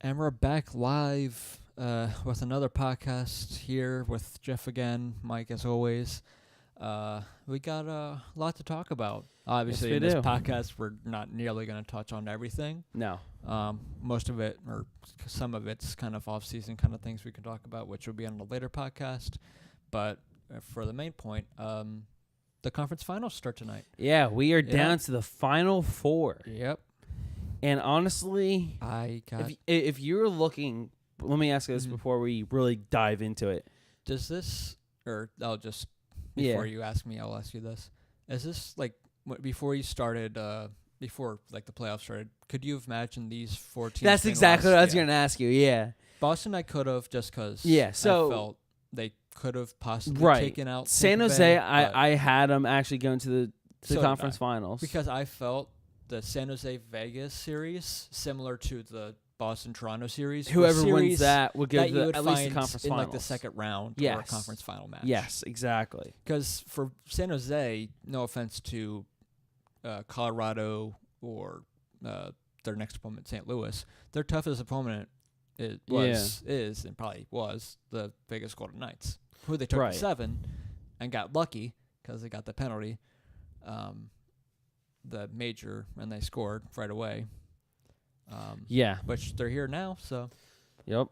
And we're back live with another podcast here with Jeff again, Mike as always. We got a lot to talk about. Obviously, Yes, in we this do. podcast, we're not nearly going to touch on everything. No. Most of it, or some of it's kind of off-season kind of things we can talk about, which will be on a later podcast. But for the main point, the conference finals start tonight. Yeah, we are down to the final four. Yep. And honestly, if you're looking, let me ask you this before we really dive into it. Does this, or I'll just, before you ask me, I'll ask you this. Is this like, before you started, before like the playoffs started, could you have imagined these 4 teams? That's exactly what I was going to ask you, yeah. Boston I could have just because I felt they could have possibly taken out San Jose. I had them actually going to the conference finals. Because I felt the San Jose Vegas series, similar to the Boston Toronto series, whoever wins that would go to at least the conference in finals. Like the second round or a conference final match. Yes, exactly. Because for San Jose, no offense to Colorado or their next opponent, St. Louis, their toughest opponent is and probably was the Vegas Golden Knights, who they took to 7 and got lucky because they got the penalty. The major, and they scored right away. Which they're here now, so. Yep.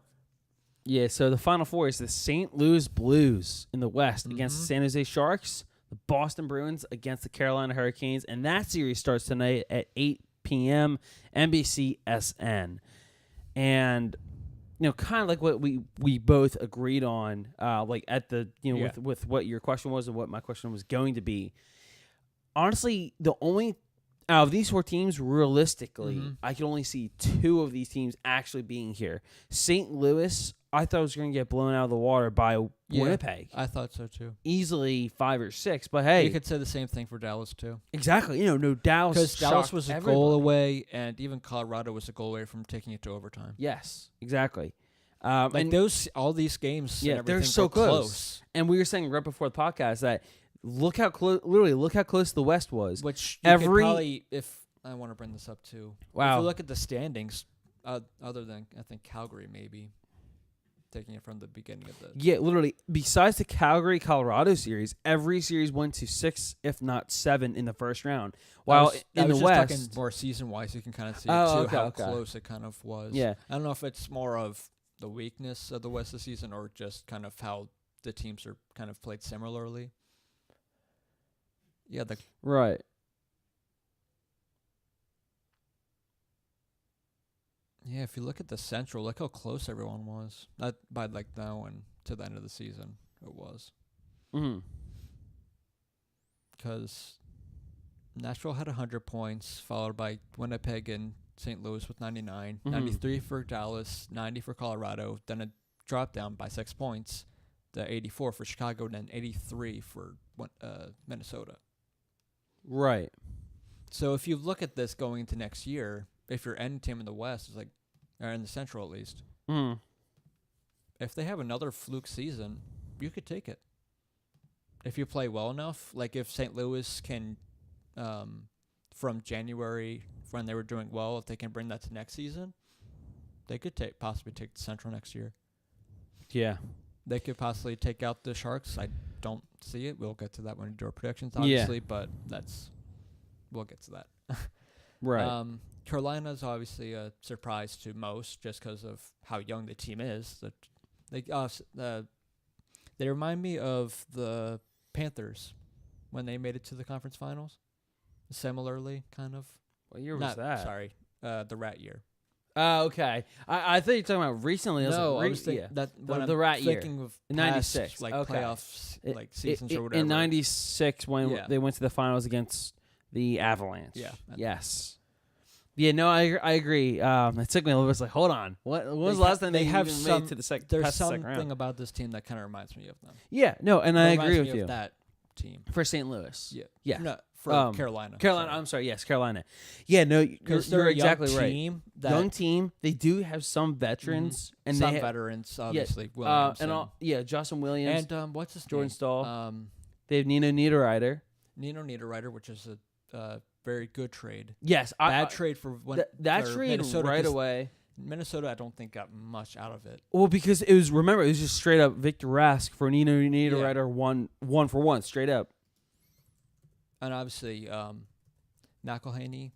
Yeah, so the Final Four is the St. Louis Blues in the West against the San Jose Sharks, the Boston Bruins against the Carolina Hurricanes, and that series starts tonight at 8 p.m. NBC SN. And, kind of like what we both agreed on, like at the, with what your question was and what my question was going to be. Honestly, the only out of these 4 teams, realistically, I can only see 2 of these teams actually being here. St. Louis, I thought was going to get blown out of the water by Winnipeg. I thought so too. Easily 5 or 6, but hey, you could say the same thing for Dallas too. Exactly, no Dallas, because Dallas was a goal away, and even Colorado was a goal away from taking it to overtime. Yes, exactly. And all these games, they're so close. And we were saying right before the podcast that. Look how close the West was. Which you could probably, if I want to bring this up too. Wow. If you look at the standings, other than I think Calgary maybe taking it from the beginning of the. Yeah, literally. Besides the Calgary Colorado series, every series went to 6, if not 7, in the first round. While in the West, talking more season wise, you can kind of see how close it kind of was. Yeah. I don't know if it's more of the weakness of the West this season or just kind of how the teams are kind of played similarly. Yeah, right. Yeah, if you look at the Central, look how close everyone was. Not by like now and to the end of the season, it was. Because Nashville had 100 points, followed by Winnipeg and St. Louis with 99, 93 for Dallas, 90 for Colorado. Then it dropped down by 6 points to 84 for Chicago, and then 83 for Minnesota. Right. So if you look at this going into next year, if your end team in the West is like, or in the Central at least, if they have another fluke season, you could take it. If you play well enough, like if St. Louis can, from January when they were doing well, if they can bring that to next season, they could possibly take the Central next year. Yeah. They could possibly take out the Sharks. I don't see it. We'll get to that when we do our predictions, obviously, but we'll get to that. Right. Carolina's obviously a surprise to most just because of how young the team is. They remind me of the Panthers when they made it to the conference finals. Similarly, kind of. What year was that? Sorry, the Rat year. Oh, okay. I thought you were talking about recently. I was thinking that the Rat year. Of in 96. Like playoffs, like seasons or whatever. In 96 when they went to the finals against the Avalanche. Yeah. Yes. Yeah, no, I agree. It took me a little bit. It's like, hold on. When was the last time they have made to the second round? There's something about this team that kind of reminds me of them. Yeah, no, and I agree with you. Of that team. For St. Louis. Yeah. Yeah. No, for Carolina. Carolina, I'm sorry. Yes, Carolina. Yeah, no, you're exactly right. Young team. They do have some veterans. And some veterans, obviously. Williams. Justin Williams. And what's his Jordan name? Stahl. They have Nino Niederreiter. Which is a very good trade. Yes. Bad trade for that trade Minnesota right away. Minnesota, I don't think got much out of it. Well, because it was just straight up Victor Rask for Nino Niederreiter, Yeah. one for one, straight up. And obviously, McElhaney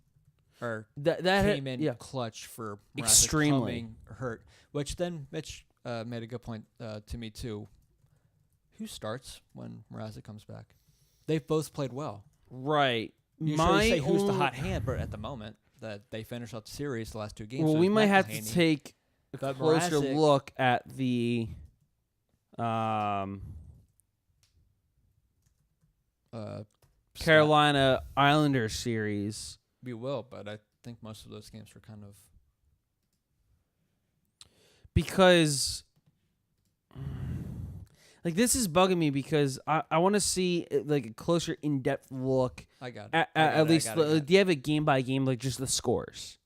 That came in clutch for Mrazek extremely coming hurt, which then Mitch made a good point to me too. Who starts when Mrazek comes back? They've both played well. Right. Usually say who's the hot hand, but at the moment that they finished out the series, the last 2 games. Well, so we might have to McElhaney. take a But closer Mrazek- look at the Carolina Islanders series. We will, but I think most of those games were kind of Because like this is bugging me because I want to see like a closer in-depth look I got at, it. I got at it, least I got it. do you have a game by game like just the scores?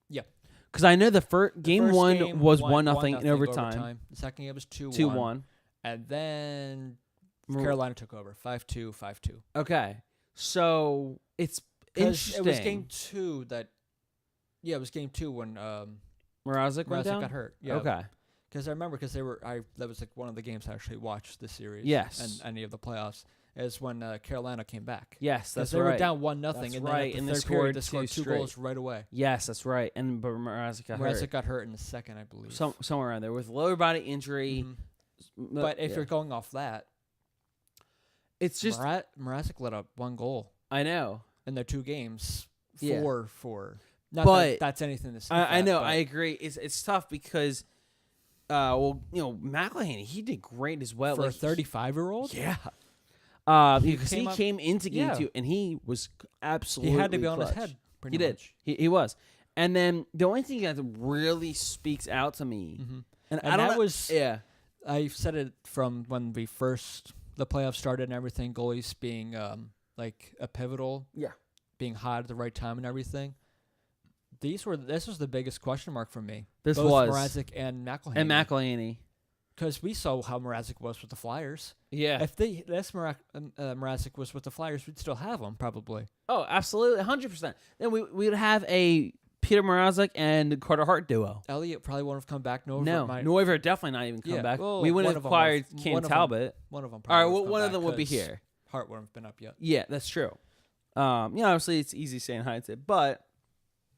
Yeah. Because I know the first The game first one game was 1-0 in overtime. The second game was 2-1. 2-1. And then Carolina took over 5-2, 5-2. Okay. So it's interesting. It was game 2 that it was game 2 when Mrazek went down? got hurt. Yeah. Okay. Because I remember that was like one of the games I actually watched this series. Yes. And any of the playoffs is when Carolina came back. Yes, that's they right. were down 1-0 That's and right, then and at they the third period, they scored scored two 2 goals right away. Yes, that's right. But Mrazek got hurt. Mrazek got hurt in the second, I believe. Somewhere around there with lower body injury. Mhm. But if you're going off that, it's just Mrazek let up 1 goal I know. in their 2 games. Yeah. 4-4. Not But that that's anything to say. I know. I agree. It's tough because, McElhaney, he did great as well. For like, a 35-year-old? Yeah. Because he came into game 2 and he was absolutely He had to be on clutch. his head. Pretty He did. much. He was. And then the only thing that really speaks out to me, and I don't that know, was I said it from when the playoffs started and everything. Goalies being like a pivotal, being hot at the right time and everything. This was the biggest question mark for me. This Both was Mrazek and McElhaney. And McElhaney. Because we saw how Mrazek was with the Flyers. Yeah. If Mrazek was with the Flyers, we'd still have him probably. Oh, absolutely, 100%. Then we would have a Peter Mrazek and Carter Hart duo. Elliott probably won't have come back. Noivert definitely not even come back. Well, we wouldn't one have of them acquired would- Cam one of them- Talbot. One of them. All right, Probably well, one of them would be 'cause here. Hart wouldn't have been up yet. Yeah, that's true. Obviously it's easy saying hindsight, but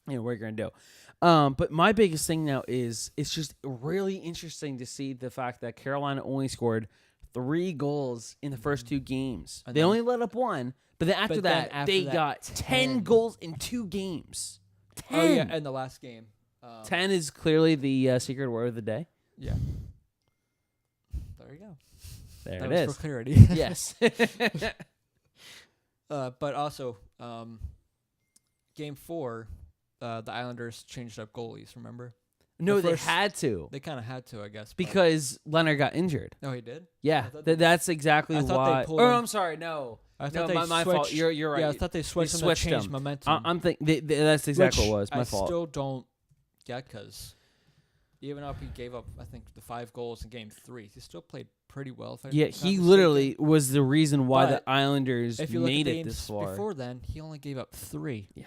what are you gonna do? But my biggest thing now is it's just really interesting to see the fact that Carolina only scored 3 goals in the first 2 games. And They then- only let up 1, but then after that, they got 10 goals in 2 games. 10. Oh yeah, in the last game. 10 is clearly the secret word of the day. Yeah. There you go. There That it was is. for clarity. Yes. But also, game 4, the Islanders changed up goalies. Remember? No, The they first- had to They kind of had to, I guess. because Leonard got injured. No, he did. Yeah, I thought they- that's exactly I thought why. they pulled Oh, him- I'm sorry. No, I thought no, they my fault. switched- You're right. Yeah, I thought they switched them to switched change them. momentum. I'm thinking that's exactly Which what it was. My I fault. still don't get because even though he gave up, I think, the 5 goals in game 3, he still played pretty well. If I'm Yeah, not he mistaken. literally was the reason why But the Islanders If you look at made the it games this far. before then, he only gave up 3. Yeah.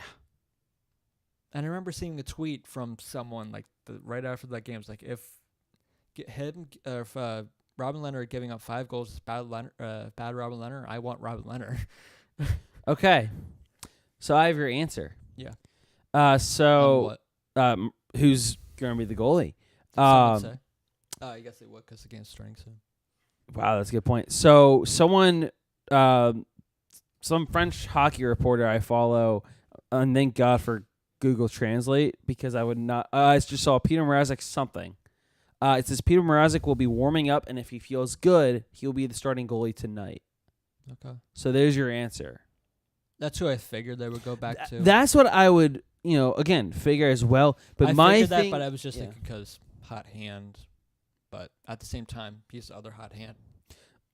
And I remember seeing a tweet from someone like right after that game. It's like if Robin Leonard giving up 5 goals is bad Robin Leonard, I want Robin Leonard. Okay, so I have your answer. Yeah. So what? who's gonna be the goalie? Some would say. I guess they would because the game's starting soon. Wow, that's a good point. So someone, some French hockey reporter I follow, and thank God for Google Translate because I would not. I just saw Peter Mrazek something. It says Peter Mrazek will be warming up, and if he feels good, he'll be the starting goalie tonight. Okay. So there's your answer. That's who I figured they would go back to. That's what I would, again, figure as well. But I my figured thing, that, but I was just thinking because hot hand. But at the same time, he's the other hot hand.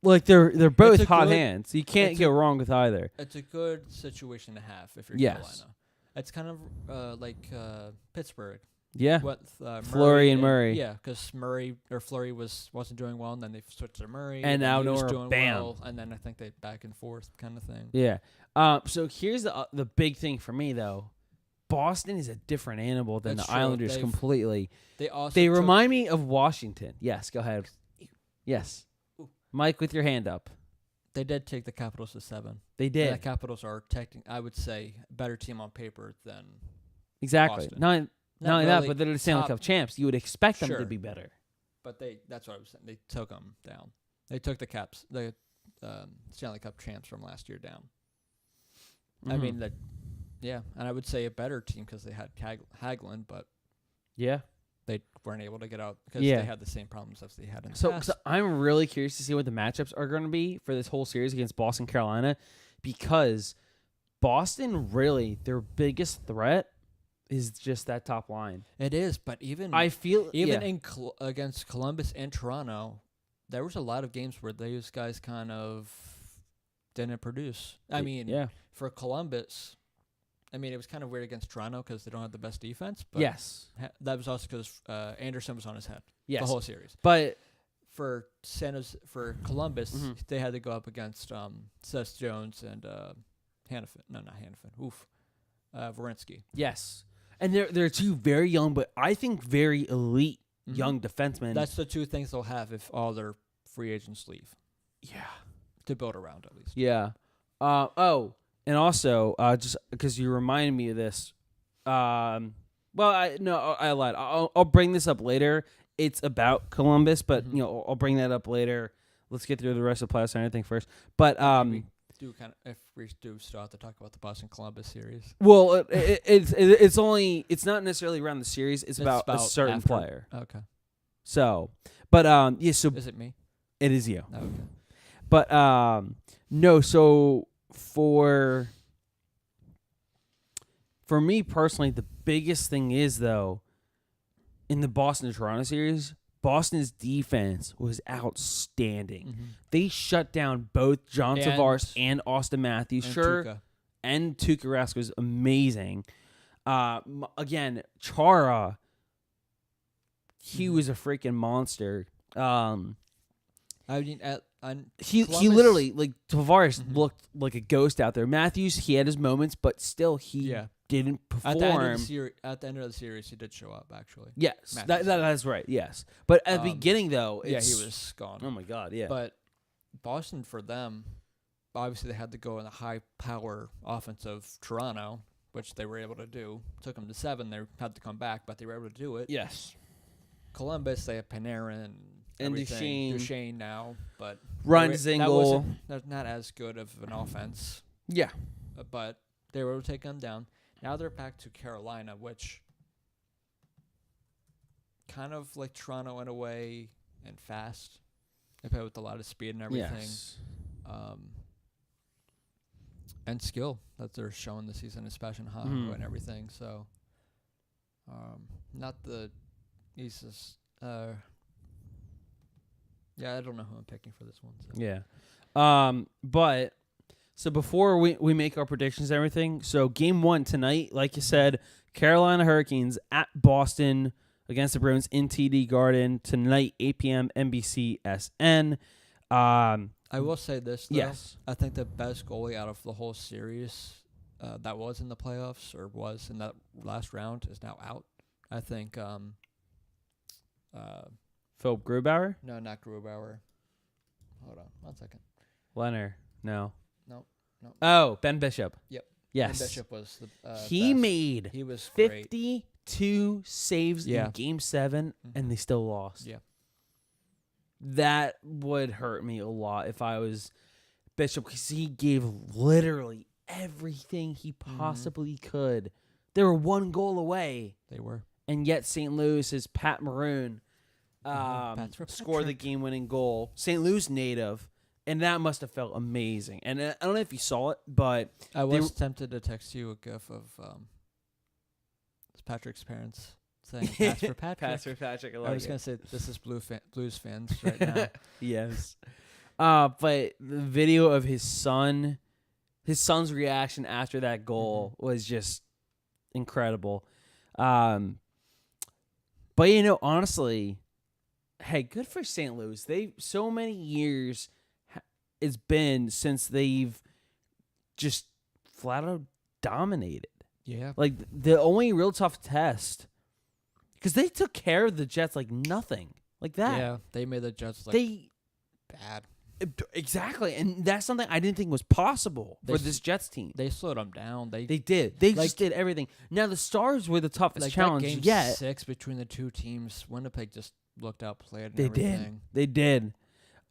like they're both a hot good- hands. You can't it's go wrong with either. It's a good situation to have if you're Yes. Carolina. It's kind of like Pittsburgh. Yeah. What Fleury and Murray. Yeah, because Fleury wasn't doing well, and then they switched to Murray, And now he was nowhere, doing bam. well, and then I think they back and forth kind of thing. Yeah. So here's the big thing for me though. Boston is a different animal than That's the true. Islanders completely. They also They took- remind me of Washington. Yes, go ahead. Yes. Ooh. Mike with your hand up. They did take the Capitals to 7. They And did. the Capitals are, I would say, a better team on paper than Exactly. Boston. Not only that, really but they're the Stanley top- Cup champs. You would expect them Sure. to be better. But that's what I was saying. They took them down. They took the Stanley Cup champs from last year down. I Mhm. mean, and I would say a better team because they had Hagelin, but Yeah. they weren't able to get out because Yeah. they had the same problems as they had in the So past. I'm really curious to see what the matchups are going to be for this whole series against Boston, Carolina, because Boston really, their biggest threat is just that top line. It is, but even against Columbus and Toronto, there was a lot of games where those guys kind of didn't produce. I mean, yeah. for Columbus, I mean, it was kind of weird against Toronto because they don't have the best defense. But Yes. that was also because Anderson was on his head Yes. the whole series. But For Columbus, Mhm. they had to go up against Seth Jones and Hannafin. No, not Hannafin. Wierenski. yes. And they're two very young, but I think very elite Mhm. young defensemen. That's the two things they'll have if all their free agents leave yeah. to build around at least. Yeah. And also, just because you reminded me of this. I lied. I'll bring this up later. It's about Columbus, but Mhm. I'll bring that up later. Let's get through the rest of the playoffs and everything first. But If we do still have to talk about the Boston Columbus series. well, it's not necessarily around the series. It's about a certain after- player. Okay. So, but So Is it me? it is you. Oh, okay. But no. So for me personally, the biggest thing is though, in the Boston Toronto series, Boston's defense was outstanding. Mhm. They shut down both John And- Tavares and Austin Matthews. And Sure, Tuukka. and Tuukka Rask was amazing. Again, Chara, he Mhm. was a freaking monster. I mean, He Columbus- literally, like, Tavares Mhm. looked like a ghost out there. Matthews, he had his moments, but still he yeah. didn't At the, end of perform. at the end of the series, he did show up actually. Yes, Matthews. that's right. Yes, but at the Um, beginning though, Yeah, it's, he was gone. Oh my god, yeah. But Boston, for them, obviously they had to go in the high-power offense of Toronto, which they were able to do. Took them to 7. They had to come back, but they were able to do it. Yes. Columbus, they have Panarin And everything. Duchesne. Now, but Ryan that Zingle. that's not as good of an offense, Yeah. but they were able to take them down. Now they're back to Carolina, which kind of like Toronto in a way and fast. They play with a lot of speed and everything. Yes. And skill that they're showing this season, especially in Hockey Mhm. and everything. So, not the easiest. Yeah, I don't know who I'm picking for this one. So. Yeah. But so before we make our predictions and everything, so game 1 tonight, like you said, Carolina Hurricanes at Boston against the Bruins in TD Garden tonight, 8 p.m. NBC SN. I will say this, though. Yes. I think the best goalie out of the whole series that was in the playoffs or was in that last round is now out. I think, Philip Grubauer? no, not Grubauer. Hold on 1 second. Leonard. No. No. Oh, Ben Bishop. Yep. Yes. Ben Bishop was the He best. made He was great. 52 saves Yeah. in game 7, and they still lost. Yeah. That would hurt me a lot if I was Bishop, because he gave literally everything he possibly could. They were 1 goal away, They were. and yet St. Louis's Pat Maroon Pats for scored the Patrick. game-winning goal. St. Louis native, and that must have felt amazing. And I don't know if you saw it, but I They was tempted to text you a gif of Patrick's parents saying "Pass for Patrick." Pass for Patrick. I I like was it. gonna say this is Blues fans right now. Yes. But the video of his son's reaction after that goal was just incredible. But honestly, hey, good for St. Louis. They so many years it's been since they've just flat out dominated. Yeah. Like, the only real tough test, because they took care of the Jets like nothing. Like that. Yeah, they made the Jets bad. Exactly, and that's something I didn't think was possible for this Jets team. They slowed them down. They did. They just did everything. Now, the Stars were the toughest challenge that game yet. 6 between the two teams, Winnipeg just looked outplayed. They everything. did. They did.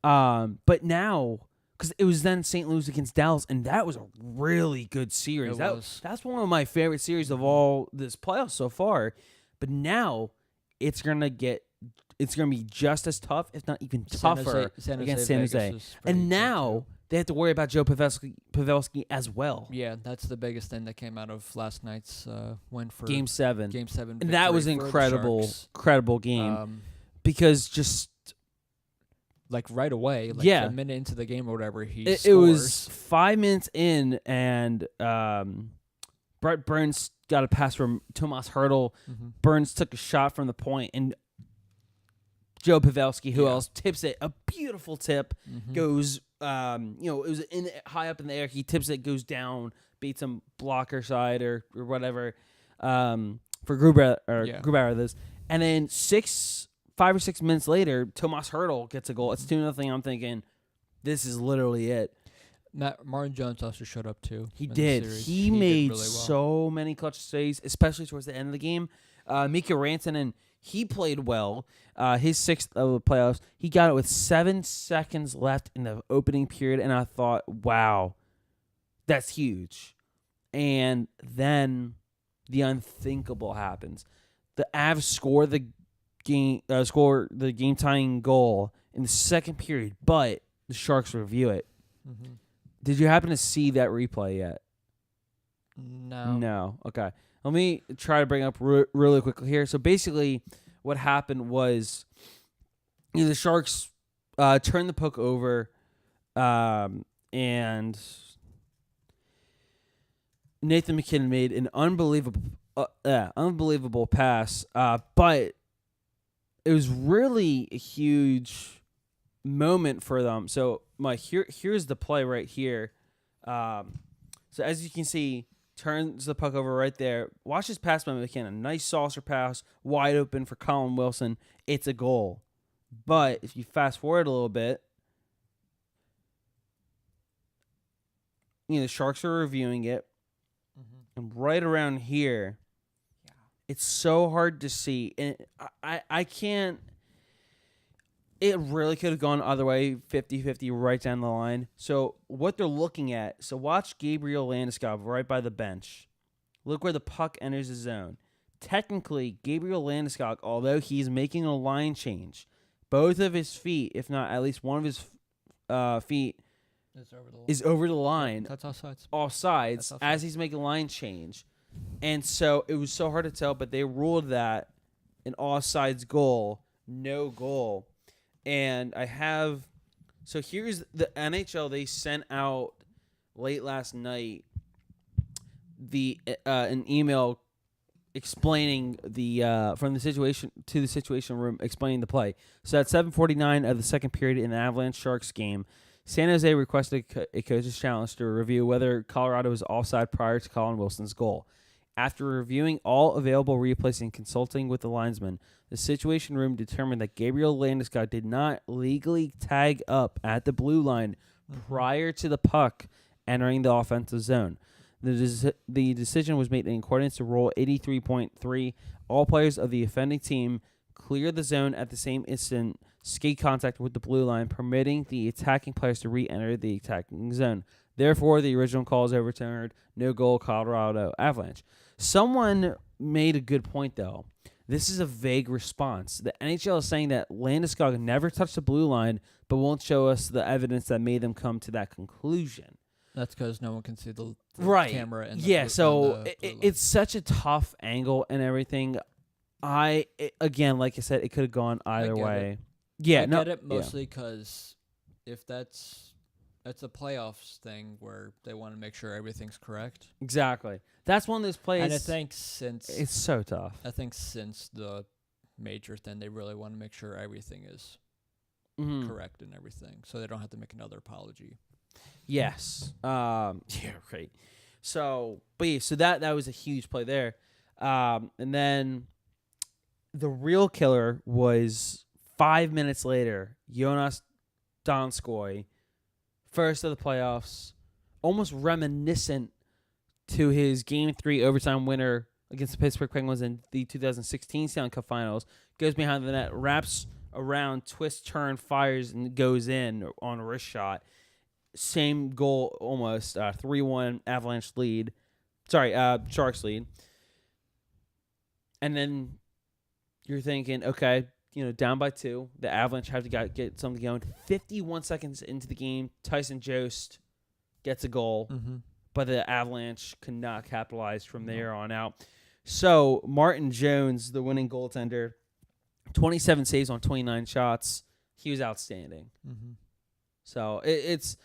But now, because it was then St. Louis against Dallas, and that was a really good series. That's one of my favorite series of all this playoffs so far. But now, it's gonna be just as tough, if not even tougher, against San Jose. And now they have to worry about Joe Pavelski as well. Yeah, that's the biggest thing that came out of last night's win for Game 7. And that was incredible game. Because just like right away, a minute into the game or whatever, it was 5 minutes in, and Brett Burns got a pass from Tomas Hertl. Mm-hmm. Burns took a shot from the point, and Joe Pavelski, who else, tips it. A beautiful tip. Mm-hmm. Goes, it was high up in the air. He tips it, goes down, beats him blocker side or whatever for Grubauer this. And then 5 or 6 minutes later, Tomas Hertl gets a goal. It's 2-0. I'm thinking, this is literally it. Martin Jones also showed up too. He did. He made really so many clutch saves, especially towards the end of the game. Mikko Rantanen, he played well. His 6th of the playoffs. He got it with 7 seconds left in the opening period, and I thought, wow, that's huge. And then the unthinkable happens. The Avs score the game tying goal in the second period, but the Sharks review it. Mm-hmm. Did you happen to see that replay yet? No. Okay. Let me try to bring up really quickly here. So basically, what happened was, the Sharks turned the puck over, and Nathan McKinnon made an unbelievable pass. But it was really a huge moment for them. So here's the play right here. So as you can see, turns the puck over right there. Watch this pass by McKinnon. Nice saucer pass, wide open for Colin Wilson. It's a goal. But if you fast forward a little bit, the Sharks are reviewing it. Mm-hmm. And right around here, it's so hard to see. And I can't. It really could have gone other way, 50-50 right down the line. So what they're looking at, so watch Gabriel Landeskog right by the bench. Look where the puck enters the zone. Technically, Gabriel Landeskog, although he's making a line change, both of his feet, if not at least one of his feet, is over the line. That's offsides. Offsides, as he's making a line change. And so it was so hard to tell, but they ruled that an offsides goal, no goal. And so here's the NHL. They sent out late last night an email explaining from the situation to the situation room, explaining the play. So at 7:49 of the second period in the Avalanche Sharks game, San Jose requested a coach's challenge to review whether Colorado was offside prior to Colin Wilson's goal. After reviewing all available replays and consulting with the linesman, the Situation Room determined that Gabriel Landeskog did not legally tag up at the blue line prior to the puck entering the offensive zone. The decision was made in accordance to Rule 83.3. All players of the offending team clear the zone at the same instant, skate contact with the blue line, permitting the attacking players to re-enter the attacking zone. Therefore, the original call is overturned. No goal, Colorado Avalanche. Someone made a good point, though. This is a vague response. The NHL is saying that Landeskog never touched the blue line, but won't show us the evidence that made them come to that conclusion. That's because no one can see the camera. It's such a tough angle and everything. Again, like I said, it could have gone either way. I get it mostly because if that's a playoffs thing where they want to make sure everything's correct. Exactly. That's one of those plays. And I think since it's so tough. I think since the major thing, they really want to make sure everything is correct and everything, so they don't have to make another apology. Yes. Yeah. Great. So, but yeah, so that was a huge play there. And then the real killer was 5 minutes later. Jonas Donskoy, first of the playoffs, almost reminiscent to his Game 3 overtime winner against the Pittsburgh Penguins in the 2016 Stanley Cup Finals, goes behind the net, wraps around, twists, turn, fires, and goes in on a wrist shot. Same goal, almost 3-1 Avalanche lead. Sorry, Sharks lead. And then you're thinking, okay, down by 2. The Avalanche have to get something going. 51 seconds into the game, Tyson Jost gets a goal, but the Avalanche could not capitalize from there on out. So Martin Jones, the winning goaltender, 27 saves on 29 shots. He was outstanding. So it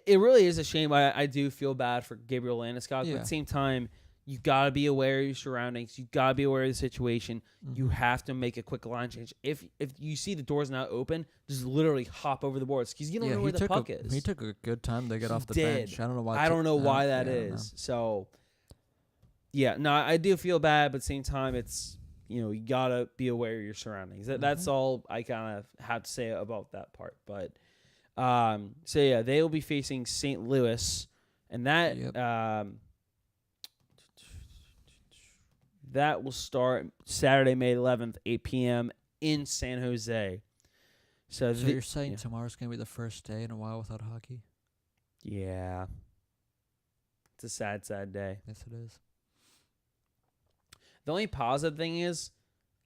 really is a shame. I do feel bad for Gabriel Landeskog, but at the same time, you got to be aware of your surroundings. You got to be aware of the situation. You have to make a quick line change. If you see the door's not open, just literally hop over the boards because you don't know where the puck is. He took a good time to get off the bench. I don't know why. I don't know why that is. So, yeah, no, I do feel bad, but at the same time, it's you got to be aware of your surroundings. That's all I kind of have to say about that part. But, so yeah, they will be facing St. Louis, and that that will start Saturday, May 11th, 8 p.m. in San Jose. So you're saying tomorrow's going to be the first day in a while without hockey? Yeah. It's a sad, sad day. Yes, it is. The only positive thing is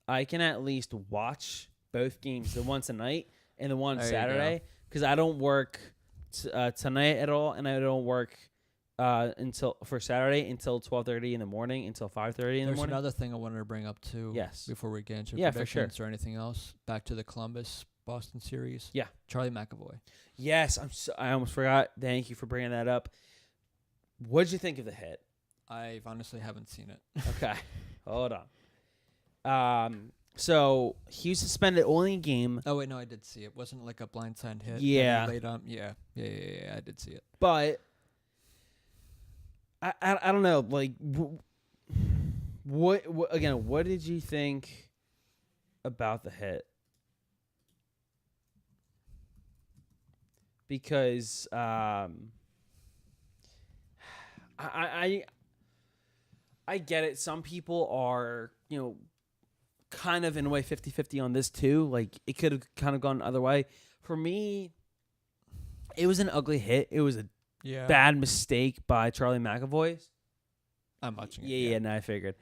I can at least watch both games, the one tonight and the one Saturday, because I don't work tonight at all, and I don't work until 12:30 in the morning until 5:30 in the morning. There's another thing I wanted to bring up too. Yes. Before we get into predictions or anything else, back to the Columbus-Boston series. Yeah. Charlie McAvoy. Yes, I almost forgot. Thank you for bringing that up. What did you think of the hit? I honestly haven't seen it. Okay, hold on. So he was suspended only a game. Oh wait, no, I did see it. Wasn't it like a blindside hit? Yeah. Laid on. Yeah. I did see it. But I don't know. Like, what again? What did you think about the hit? Because I get it. Some people are, kind of in a way 50-50 on this too. Like, it could have kind of gone the other way. For me, it was an ugly hit. It was a bad mistake by Charlie McAvoy. I'm watching it. Yeah, no, I figured.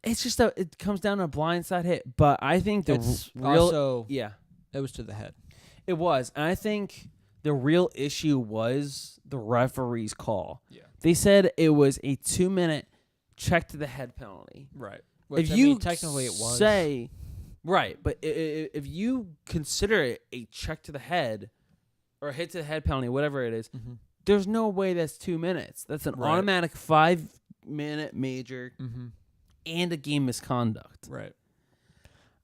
It's just it comes down to a blindside hit. But I think it was to the head. It was. And I think the real issue was the referee's call. Yeah. They said it was a 2-minute check to the head penalty. Right. Which, technically it was. Right, but if you consider it a check to the head or a hit to the head penalty, whatever it is, there's no way that's 2 minutes. That's an automatic 5-minute major and a game misconduct. Right.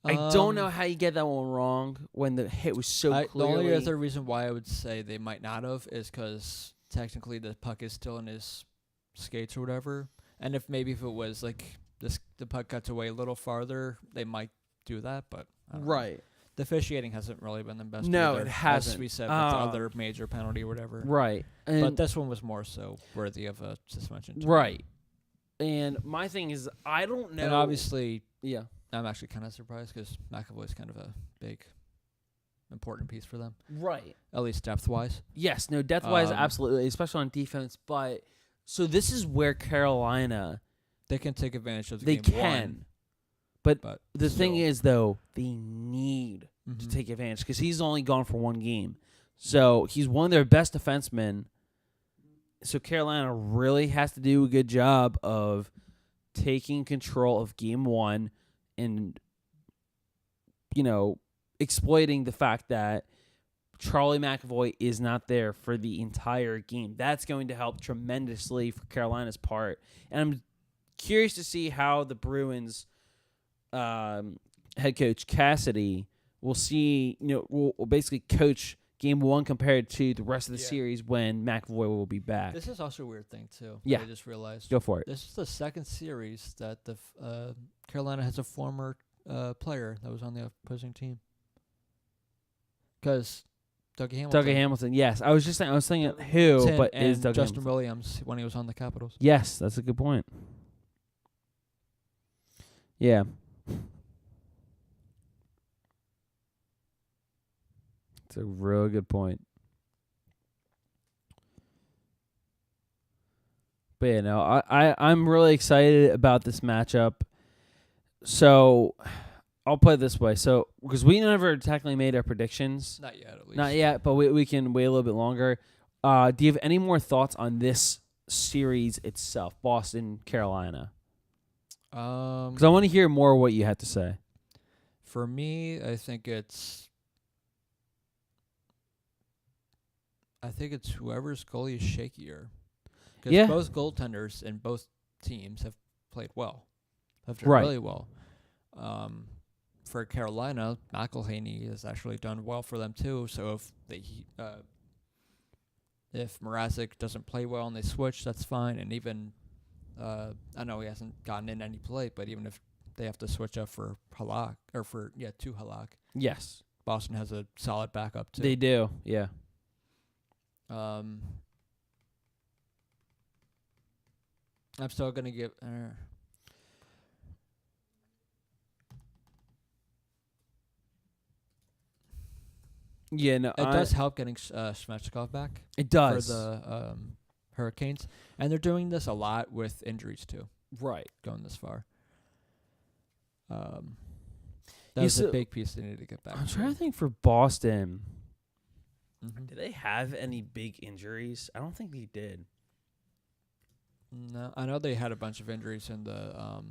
I don't know how you get that one wrong when the hit was so clearly. The only other reason why I would say they might not have is because technically the puck is still in his skates or whatever. And if it was like the puck cuts away a little farther, they might do that. But I don't know. The officiating hasn't really been the best. No, either, it hasn't. As we said with the other major penalty or whatever. Right. But this one was more so worthy of a suspension. Right. And my thing is, I don't know. And obviously, yeah, I'm actually kind of surprised because McAvoy's kind of a big, important piece for them. Right. At least depth-wise. Yes. No, depth-wise, absolutely, especially on defense. But so this is where Carolina, they can take advantage of the game. They can. One, but the thing is, though, they need to take advantage because he's only gone for one game. So he's one of their best defensemen. So Carolina really has to do a good job of taking control of game one and, exploiting the fact that Charlie McAvoy is not there for the entire game. That's going to help tremendously for Carolina's part. And I'm curious to see how the Bruins head coach Cassidy will see, will basically coach Game 1 compared to the rest of the Yeah. series when McAvoy will be back. This is also a weird thing, too. Yeah. I just realized. Go for it. This is the second series that the Carolina has a former player that was on the opposing team. Because Dougie Hamilton, yes. I was thinking who, but is Doug Justin Hamilton. Williams when he was on the Capitals. Yes, that's a good point. Yeah. It's a real good point. But yeah, no, I'm really excited about this matchup. So I'll put it this way. So because we never technically made our predictions. Not yet, at least. Not yet, but we can wait a little bit longer. Do you have any more thoughts on this series itself, Boston, Carolina? Because I want to hear more what you had to say. For me, I think it's whoever's goalie is shakier. Because both goaltenders in both teams have played well. Have done really well. For Carolina, McElhaney has actually done well for them too. So if Mrazek doesn't play well and they switch, that's fine. And even I know he hasn't gotten in any play, but even if they have to switch up for Halak to Halak, yes, Boston has a solid backup too. They do, yeah. I'm still gonna give. Yeah, no, it does help getting Svechnikov back. It does for the Hurricanes, and they're doing this a lot with injuries too. Right, going this far. That was a big piece they needed to get back. I'm trying to think for Boston. Mm-hmm. Did they have any big injuries? I don't think they did. No, I know they had a bunch of injuries in the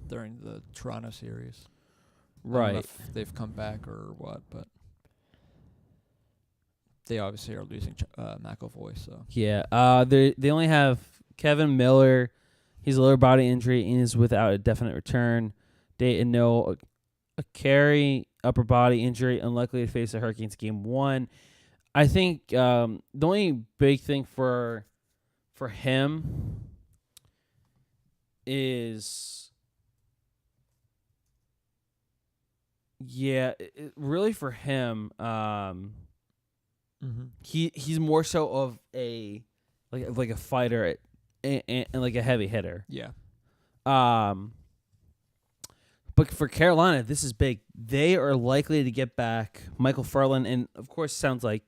during the Toronto series. Right. I don't know if they've come back or what, but they obviously are losing McAvoy. So yeah, they only have Kevin Miller. He's a lower body injury and is without a definite return. Dayton No, a carry upper body injury, unlikely to face the Hurricanes game 1. I think the only big thing for him is really for him he's more so of a like a fighter and like a heavy hitter. Yeah. But for Carolina, this is big. They are likely to get back Michael Furlan, and of course, sounds like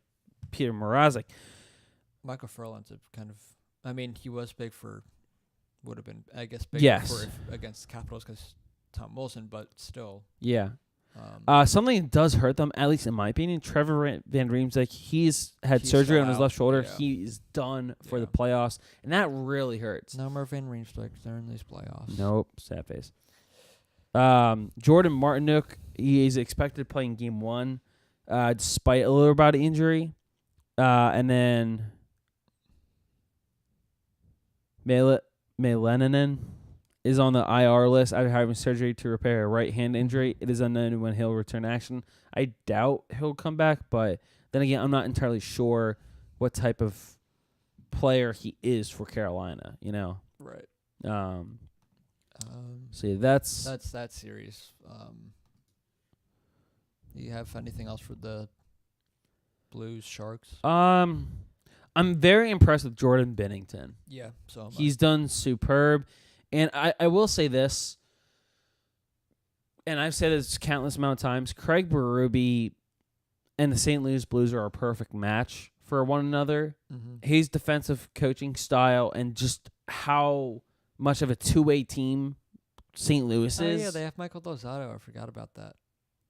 Peter Mrazek. Michael Furlan's a kind of. I mean, he was big for. Would have been, I guess, big for against the Capitals because Tom Wilson, but still. Yeah. Something that does hurt them, at least in my opinion. Trevor Van Riemsdyk, he's had surgery on his left shoulder. Yeah. He is done for the playoffs, and that really hurts. No more Van Riemsdyk during these playoffs. Nope, sad face. Jordan Martinook, he is expected to play in game 1, despite a lower body injury. And then Melaninen is on the IR list after having surgery to repair a right hand injury. It is unknown when he'll return action. I doubt he'll come back, but then again, I'm not entirely sure what type of player he is for Carolina, you know? Right. So yeah, that's that series. Do you have anything else for the Blues Sharks? I'm very impressed with Jordan Binnington. Yeah, so he's done superb, and I will say this, and I've said this countless amount of times. Craig Berube and the St. Louis Blues are a perfect match for one another. Mm-hmm. His defensive coaching style and just how much of a two-way team St. Louis is. Oh, yeah, they have Michael Lozado. I forgot about that.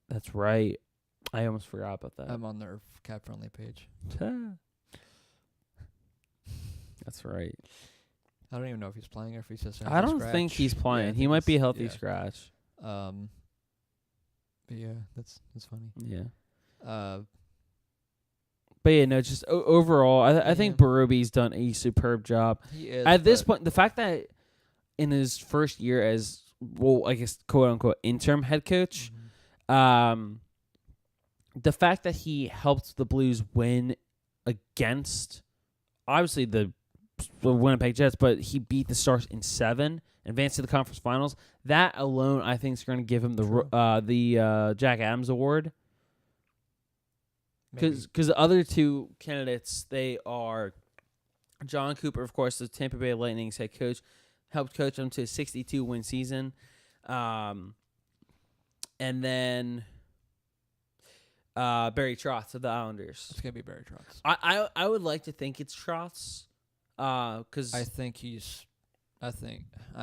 That's right. I almost forgot about that. I'm on their cap-friendly page. That's right. I don't even know if he's playing or if he's just. I don't think he's playing. Yeah, he might be a healthy scratch. But yeah, that's funny. Yeah. But yeah, no, just overall, I think Berube's done a superb job. He is. At this point, the fact that in his first year as, well, I guess, quote unquote, interim head coach, the fact that he helped the Blues win against, obviously, the Winnipeg Jets, but he beat the Stars in 7, advanced to the conference finals. That alone, I think, is going to give him the Jack Adams Award. Because the other two candidates, they are John Cooper, of course, the Tampa Bay Lightning's head coach, helped coach them to a 62-win season. And then Barry Trotz of the Islanders. It's going to be Barry Trotz. I would like to think it's Trotz. Because I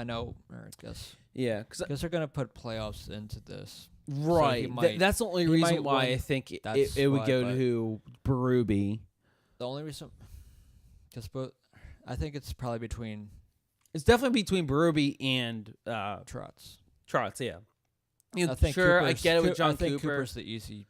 know, or I guess. Yeah. Because they're going to put playoffs into this. Right. So that's the only reason why I think it would go to Berube. The only reason, I think it's probably between. It's definitely between Berube and Trotz. Trotz, yeah. I think I get it with John Cooper. Cooper's the easy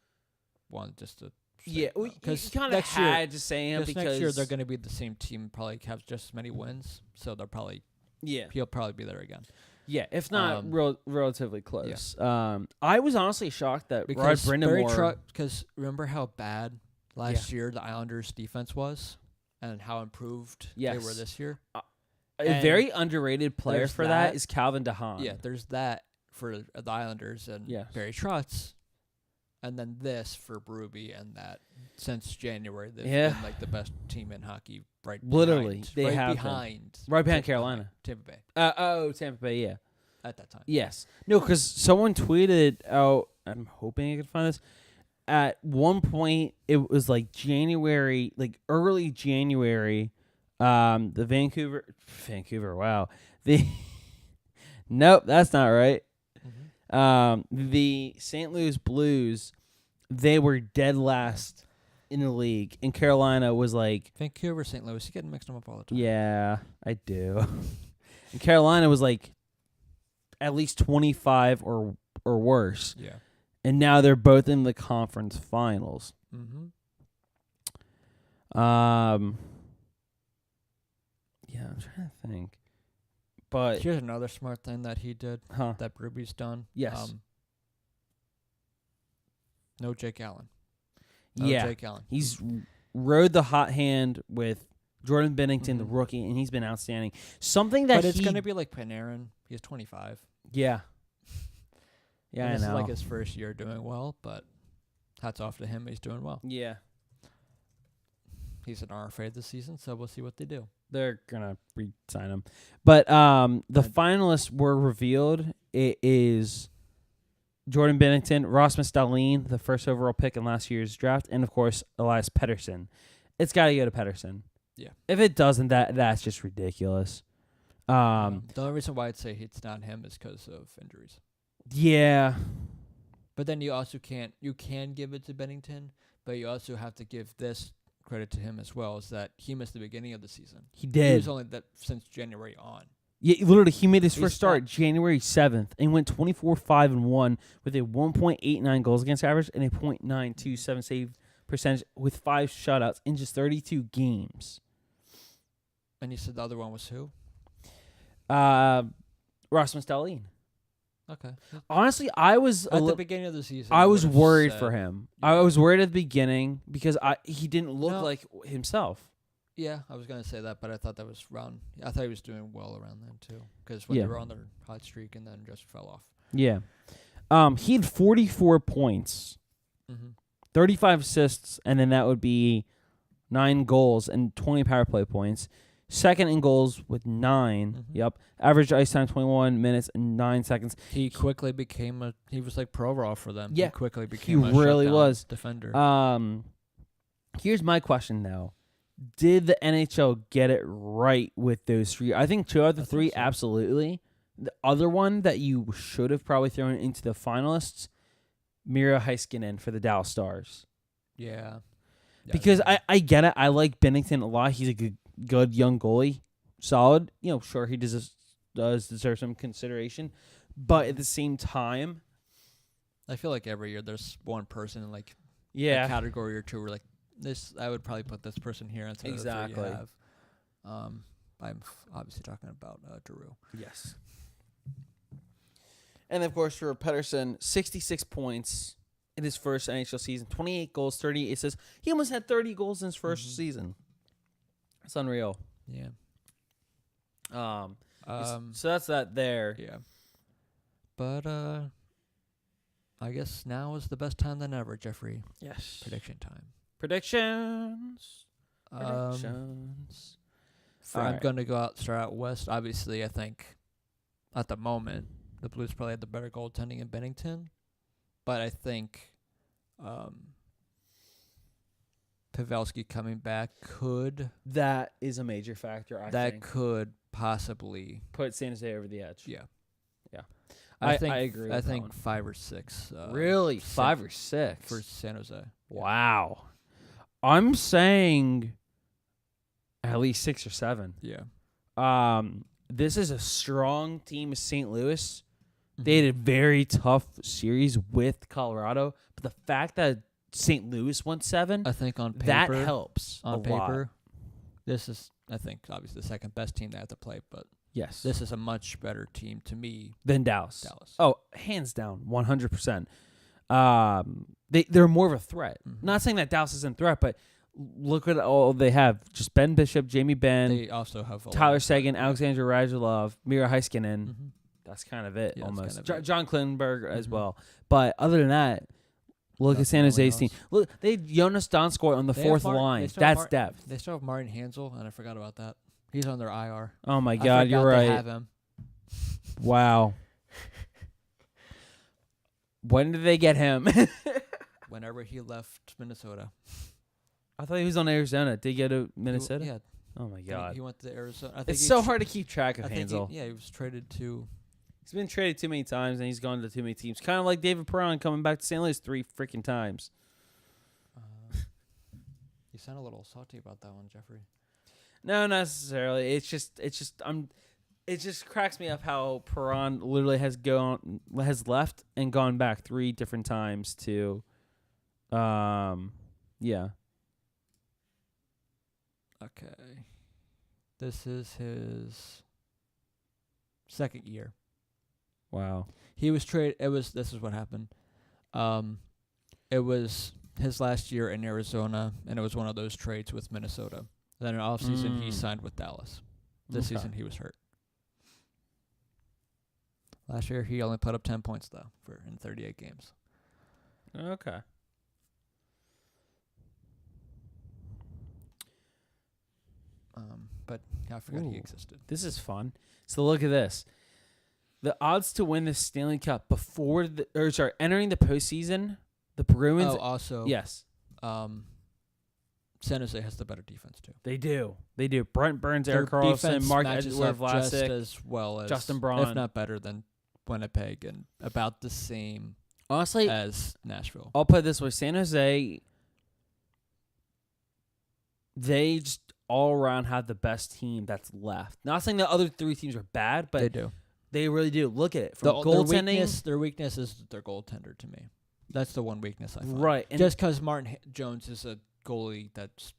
one just to. Yeah, because you kind of had to say him because next year they're going to be the same team, probably have just as many wins, so they'll probably. Yeah. He'll probably be there again. Yeah, if not relatively close. Yeah. I was honestly shocked that Rod Brindamore. Because remember how bad last year the Islanders' defense was, and how improved they were this year. A very underrated player for that is Calvin DeHaan. Yeah, there's that for the Islanders and Barry Trotz, and then this for Berube, and that since January they've been like the best team in hockey. Right behind Carolina. Tampa Bay. Tampa Bay, yeah. At that time. Yes. No, because someone tweeted out, I'm hoping I can find this. At one point, it was like January, like early January, the Vancouver, wow. Nope, that's not right. Mm-hmm. The St. Louis Blues, they were dead last in the league, and Carolina was like Vancouver, St. Louis. You get mixed them up all the time. Yeah, I do. And Carolina was like at least 25 or worse. Yeah. And now they're both in the conference finals. Mm-hmm. Yeah, I'm trying to think. But here's another smart thing that he did that Berube's done. Yes. No Jake Allen. Jake Allen. He's rode the hot hand with Jordan Binnington, the rookie, and he's been outstanding. Something that it's going to be like Panarin. He's 25. Yeah. Yeah, I know. This is like his first year doing well, but hats off to him. He's doing well. Yeah. He's an RFA this season, so we'll see what they do. They're going to re-sign him. But the finalists were revealed. It is Jordan Binnington, Rasmus Dahlin, the first overall pick in last year's draft, and, of course, Elias Pettersson. It's got to go to Pettersson. Yeah. If it doesn't, that's just ridiculous. The only reason why I'd say it's not him is because of injuries. Yeah. But then you also you can give it to Binnington, but you also have to give this credit to him as well, is that he missed the beginning of the season. He did. He was only that since January on. Yeah, literally, he made his first start January 7th and went 24-5-1 with a 1.89 goals against average and a .927 save percentage with 5 shutouts in just 32 games. And you said the other one was who? Rasmus Dahlin. Okay. Honestly, I was at the beginning of the season. I was worried for him. Yeah. I was worried at the beginning because he didn't look like himself. Yeah, I was going to say that, but I thought that was around. I thought he was doing well around then too, because when they were on their hot streak and then just fell off. Yeah. He had 44 points, 35 assists, and then that would be 9 goals and 20 power play points. Second in goals with 9. Yep. Average ice time 21 minutes and 9 seconds. He quickly became he was like pro raw for them. Yeah. He quickly became a really was defender. Here's my question though. Did the NHL get it right with those 3? I think 2 out of the 3 absolutely. The other one that you should have probably thrown into the finalists, Miro Heiskanen for the Dallas Stars. Yeah. Because I get it. I like Binnington a lot. He's a good young goalie. Solid. Sure, he does deserve some consideration. But at the same time, I feel like every year there's one person in like a category or two where like this, I would probably put this person here instead of the 3 you have. I'm obviously talking about Giroux. Yes. And of course for Pettersson, 66 points in his first NHL season. 28 goals, 30 assists. He almost had 30 goals in his first season. It's unreal. Yeah. So that's that there. Yeah. But I guess now is the best time than ever, Jeffrey. Yes. Prediction time. Predictions. I'm Alright. going to start out west. Obviously, I think at the moment the Blues probably had the better goaltending in Bennington, but I think Pavelski coming back That is a major factor, I think. could possibly Put San Jose over the edge. Yeah. I think agree with I that think one. 5 or 6. Really? six 5 or 6? for San Jose. Yeah. Wow. I'm saying at least 6 or 7. Yeah. This is a strong team of St. Louis. Mm-hmm. They had a very tough series with Colorado, but the fact that St. Louis won 7, I think on paper that helps on a paper. lot. This is, I think, obviously the second best team they have to play, but Yes. this is a much better team to me. Than Dallas. Dallas. Oh, hands down, 100%. They're more of a threat. Mhm. Not saying that Dallas isn't a threat, but look at all they have. Just Ben Bishop, Jamie Benn, They also have a Tyler lot of- Seguin, Alexander Radulov, Mira Heiskanen. Mhm. That's kind of it, Yeah, that's almost. kind of it. John Klinberg as Mhm. well. But other than that, look at Nothing San really Jose's team. else. Look, they had Jonas Donskoy on the They have fourth Martin- line. they still have That's Martin- depth. They still have Martin Hansel, and I forgot about that. He's on their IR. Oh my I God, you're forgot they right. have him. Wow. When did they get him? Whenever he left Minnesota. I thought he was on Arizona. Did he go to Minnesota? Yeah. Oh my I think God. He went to Arizona. I think It's he so tr- hard to keep track of I think Hansel. he was traded to. He's been traded too many times, and he's gone to too many teams. Kind of like David Perron coming back to St. Louis 3 freaking times. You sound a little salty about that one, Jeffrey. No, not necessarily. It just cracks me up how Perron literally has left and gone back 3 different times to, yeah. Okay. This is his second year. Wow. He was traded. This is what happened. It was his last year in Arizona, and it was one of those trades with Minnesota. Then in offseason, he signed with Dallas. This Okay. season, he was hurt. Last year, he only put up 10 points, though, in 38 games. Okay. But I forgot he Ooh. existed. This is fun. So look at this. The odds to win the Stanley Cup entering the postseason, the Bruins. Oh, also, Yes, San Jose has the better defense, too. they do. They do. Brent Burns, Their Eric Carlson, defense Mark matches Edward up just Vlasic. as well as Justin Braun. if not better than Winnipeg, and about the same Honestly, as Nashville. I'll put it this way: San Jose, they just all around have the best team that's left. Not saying the other 3 teams are bad, but They do. they really do. Look at it from Their goaltending. their weakness is their goaltender to me. That's the one weakness I find. Right, and Just because Martin Jones is a goalie that's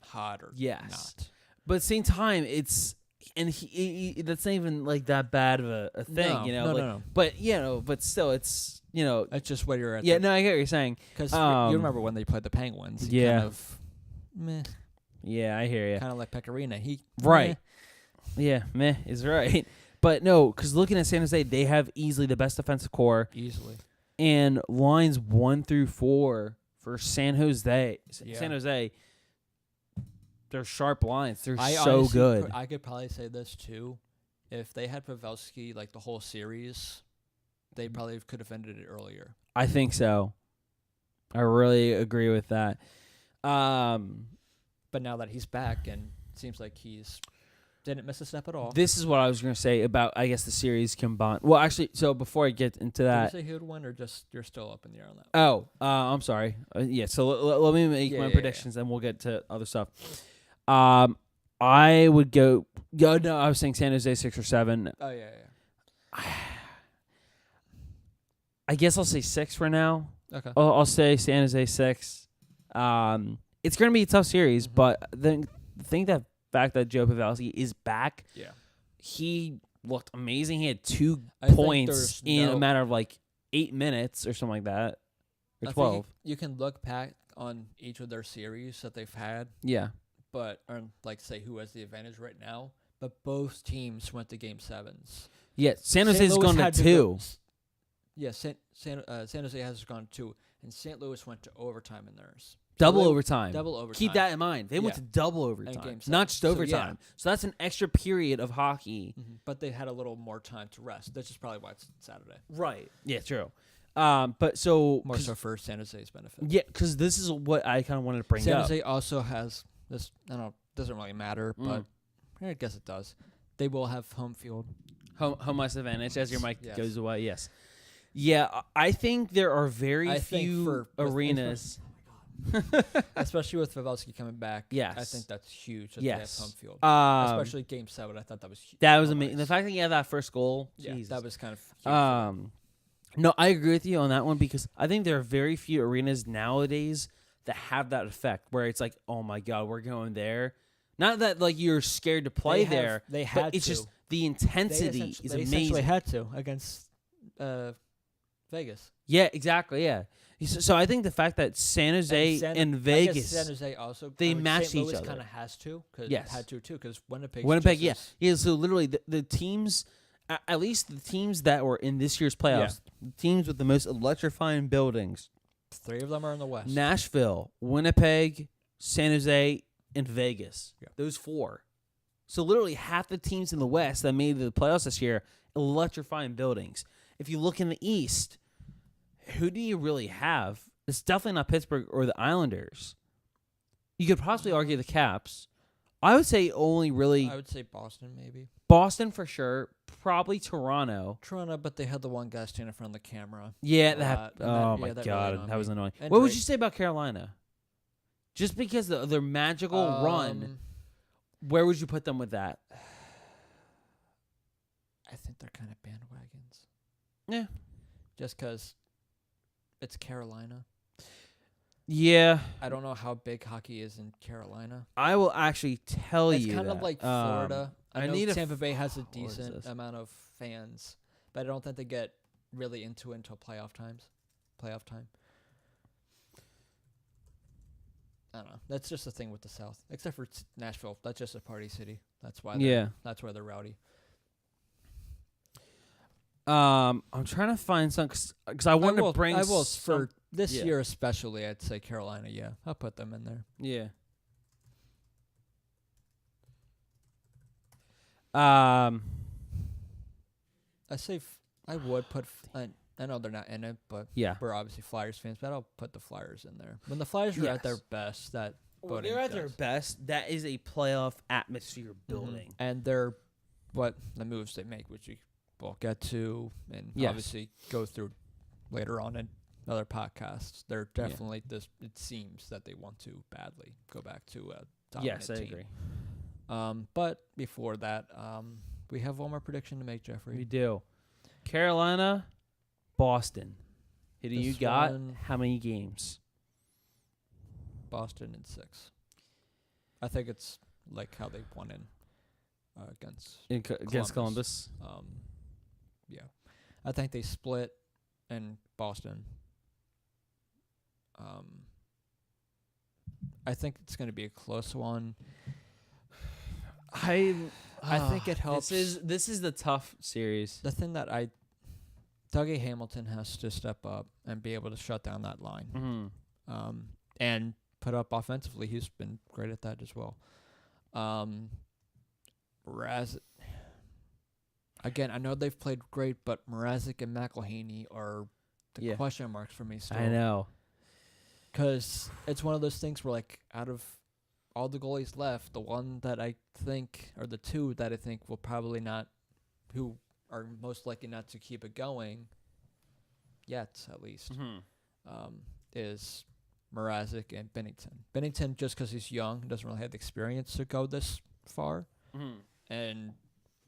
hot or Yes. not. but at the same time, it's he that's not even like that bad of a thing, No, you know. no, like, no. But still, it's That's just where you're at. yeah. No, I get what you're saying. Because Um, you remember when they played the Penguins. He yeah. Kind of, meh. Yeah, I hear you. Kind of like Pecorino. Right. Yeah, meh is right. But no, because looking at San Jose, they have easily the best defensive core, Easily. and lines 1 through 4 for San Jose. Yeah. San Jose, they're sharp lines. They're I so honestly good. I could probably say this too. If they had Pavelski like the whole series, they probably could have ended it earlier. I think so. I really agree with that. But now that he's back and it seems like he's didn't miss a step at all. This is what I was going to say about, I guess, the series combined. Well, actually, so before I get into that. Did you say he would win, or just you're still up in the air on that? Oh, I'm sorry. Yeah, so let me make my predictions, and we'll get to other stuff. I would go. No, I was saying San Jose 6 or 7. Oh yeah. I guess I'll say 6 for now. Okay. I'll say San Jose 6. It's going to be a tough series, Mhm. but the fact that Joe Pavelski is back, Yeah. he looked amazing. He had 2 I think points there's in a no- matter of like 8 minutes or something like that. or I 12. think you can look back on each of their series that they've had, Yeah. but or like say who has the advantage right now. But both teams went to game 7s. Yeah, San Jose's Louis gone to had 2. Yeah, San Jose has gone to 2, and St. Louis went to overtime in theirs. Double they- overtime. Double overtime. Keep that in mind. They went Yeah. to double overtime, game not 7. just So, overtime. So that's an extra period of hockey. But they had a little more time to rest. That's just probably why it's Saturday. Right. Yeah, true. But so More so for San Jose's benefit. yeah, because this is what I kind of wanted to bring San up. Jose also has this. I don't know. Doesn't really matter, but I guess it does. They will have home field. Home ice advantage as your mic Yes. goes away. Yes. Yeah, I think there are very I think few arenas. Especially with Pavelski coming back. Yes. I think that's huge that Yes. they have home field. Especially Especially Game 7. I thought that was huge. that was amazing. The fact that he had that first goal. Yeah, Jesus. that was kind of huge. For them. No, I agree with you on that one because I think there are very few arenas nowadays that have that effect where it's like, oh my god, we're going there. Not that like you're scared to play there. They but had it's to. just the intensity is they amazing. essentially had to against Vegas. Yeah, exactly. Yeah. So I think the fact that San Jose and I guess Vegas, San Jose also they matched St. each Louis other. kind of has to because Yes. had to too because Winnipeg. yeah. So literally, the teams, at least the teams that were in this year's playoffs, the teams with the most electrifying buildings: 3 of them are in the West. Nashville, Winnipeg, San Jose, and Vegas. Yeah. Those 4. So literally half the teams in the West that made the playoffs this year, electrifying buildings. If you look in the East, who do you really have? It's definitely not Pittsburgh or the Islanders. You could possibly argue the Caps. I would say only really I would say Boston maybe. Boston for sure. Probably Toronto. Toronto, but they had the one guy standing in front of the camera. Yeah, a that. lot, and Oh that- my yeah, that god, really annoyed that was me. annoying. And What would Drake. you say about Carolina? Just because of their magical run, where would you put them with that? I think they're kind of bandwagons. Yeah. Just because it's Carolina. Yeah, I don't know how big hockey is in Carolina. I will actually tell It's you kind of that. like Florida. I know need a Tampa Bay has a what is decent this? amount of fans, but I don't think they get really into it until playoff time. I don't know. That's just the thing with the South, except for Nashville. That's just a party city. That's why. That's why they're rowdy. I'm trying to find some because I want to bring. I will some, for this yeah. year especially. I'd say Carolina. Yeah, I'll put them in there. Yeah. I say I would put. I know they're not in it, but Yeah. we're obviously Flyers fans. But I'll put the Flyers in there. When the Flyers are at their best, that When voting they're at their does. best, that is a playoff atmosphere building. And they're what the moves they make, which we will get to, and Yes. obviously go through later on in other podcasts. They're definitely this. It seems that they want to badly go back to a dominant Yes, I team. agree. But before that, we have one more prediction to make, Jeffrey. We do. Carolina, Boston. Who do you This got? one- How many games? Boston in 6. I think it's like how they won in against Against Columbus. Yeah, I think they split in Boston. I think it's going to be a close one. I think it helps. This is the tough series. The thing that Dougie Hamilton has to step up and be able to shut down that line, and put up offensively. He's been great at that as well. Again, I know they've played great, but Mrazek and McElhaney are the question marks for me still. I know. Because it's one of those things where, like, out of all the goalies left, the one that I think, or the two that I think will probably not, who are most likely not to keep it going, yet at least, is Mrazek and Binnington. Binnington, just because he's young, doesn't really have the experience to go this far. And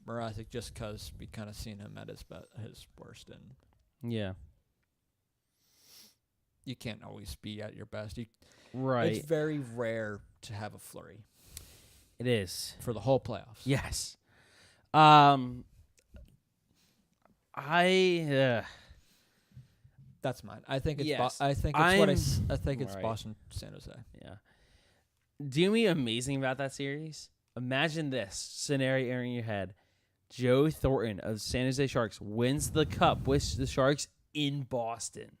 Mrazek, just because we kind of seen him at his worst. And Yeah. you can't always be at your best. Right. It's very rare to have a flurry It is. for the whole playoffs. Yes. That's mine. I think it's. Yes. I think it's I think it's right. Boston, San Jose. Yeah. Do you know what's amazing about that series? Imagine this scenario in your head. Joe Thornton of San Jose Sharks wins the cup with the Sharks in Boston.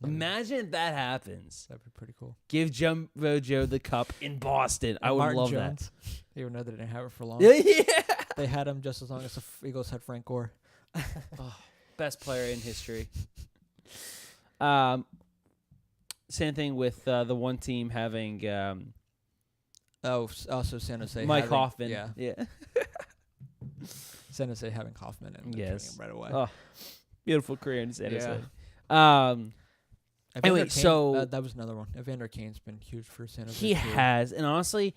Imagine if that happens. That'd be pretty cool. Give Jumbo Joe the cup in Boston. I would Martin love Jones, that. Even though they didn't have it for long. Yeah. They had him just as long as the Eagles had Frank Gore. Best player in history. Same thing with the one team having also San Jose. Mike Hoffman. Yeah. San Jose having Hoffman and trading him right away. Oh, beautiful career in San Jose. Evander Anyway, Kane, so that was another one. Evander Kane's been huge for San Jose. He too. has, and honestly,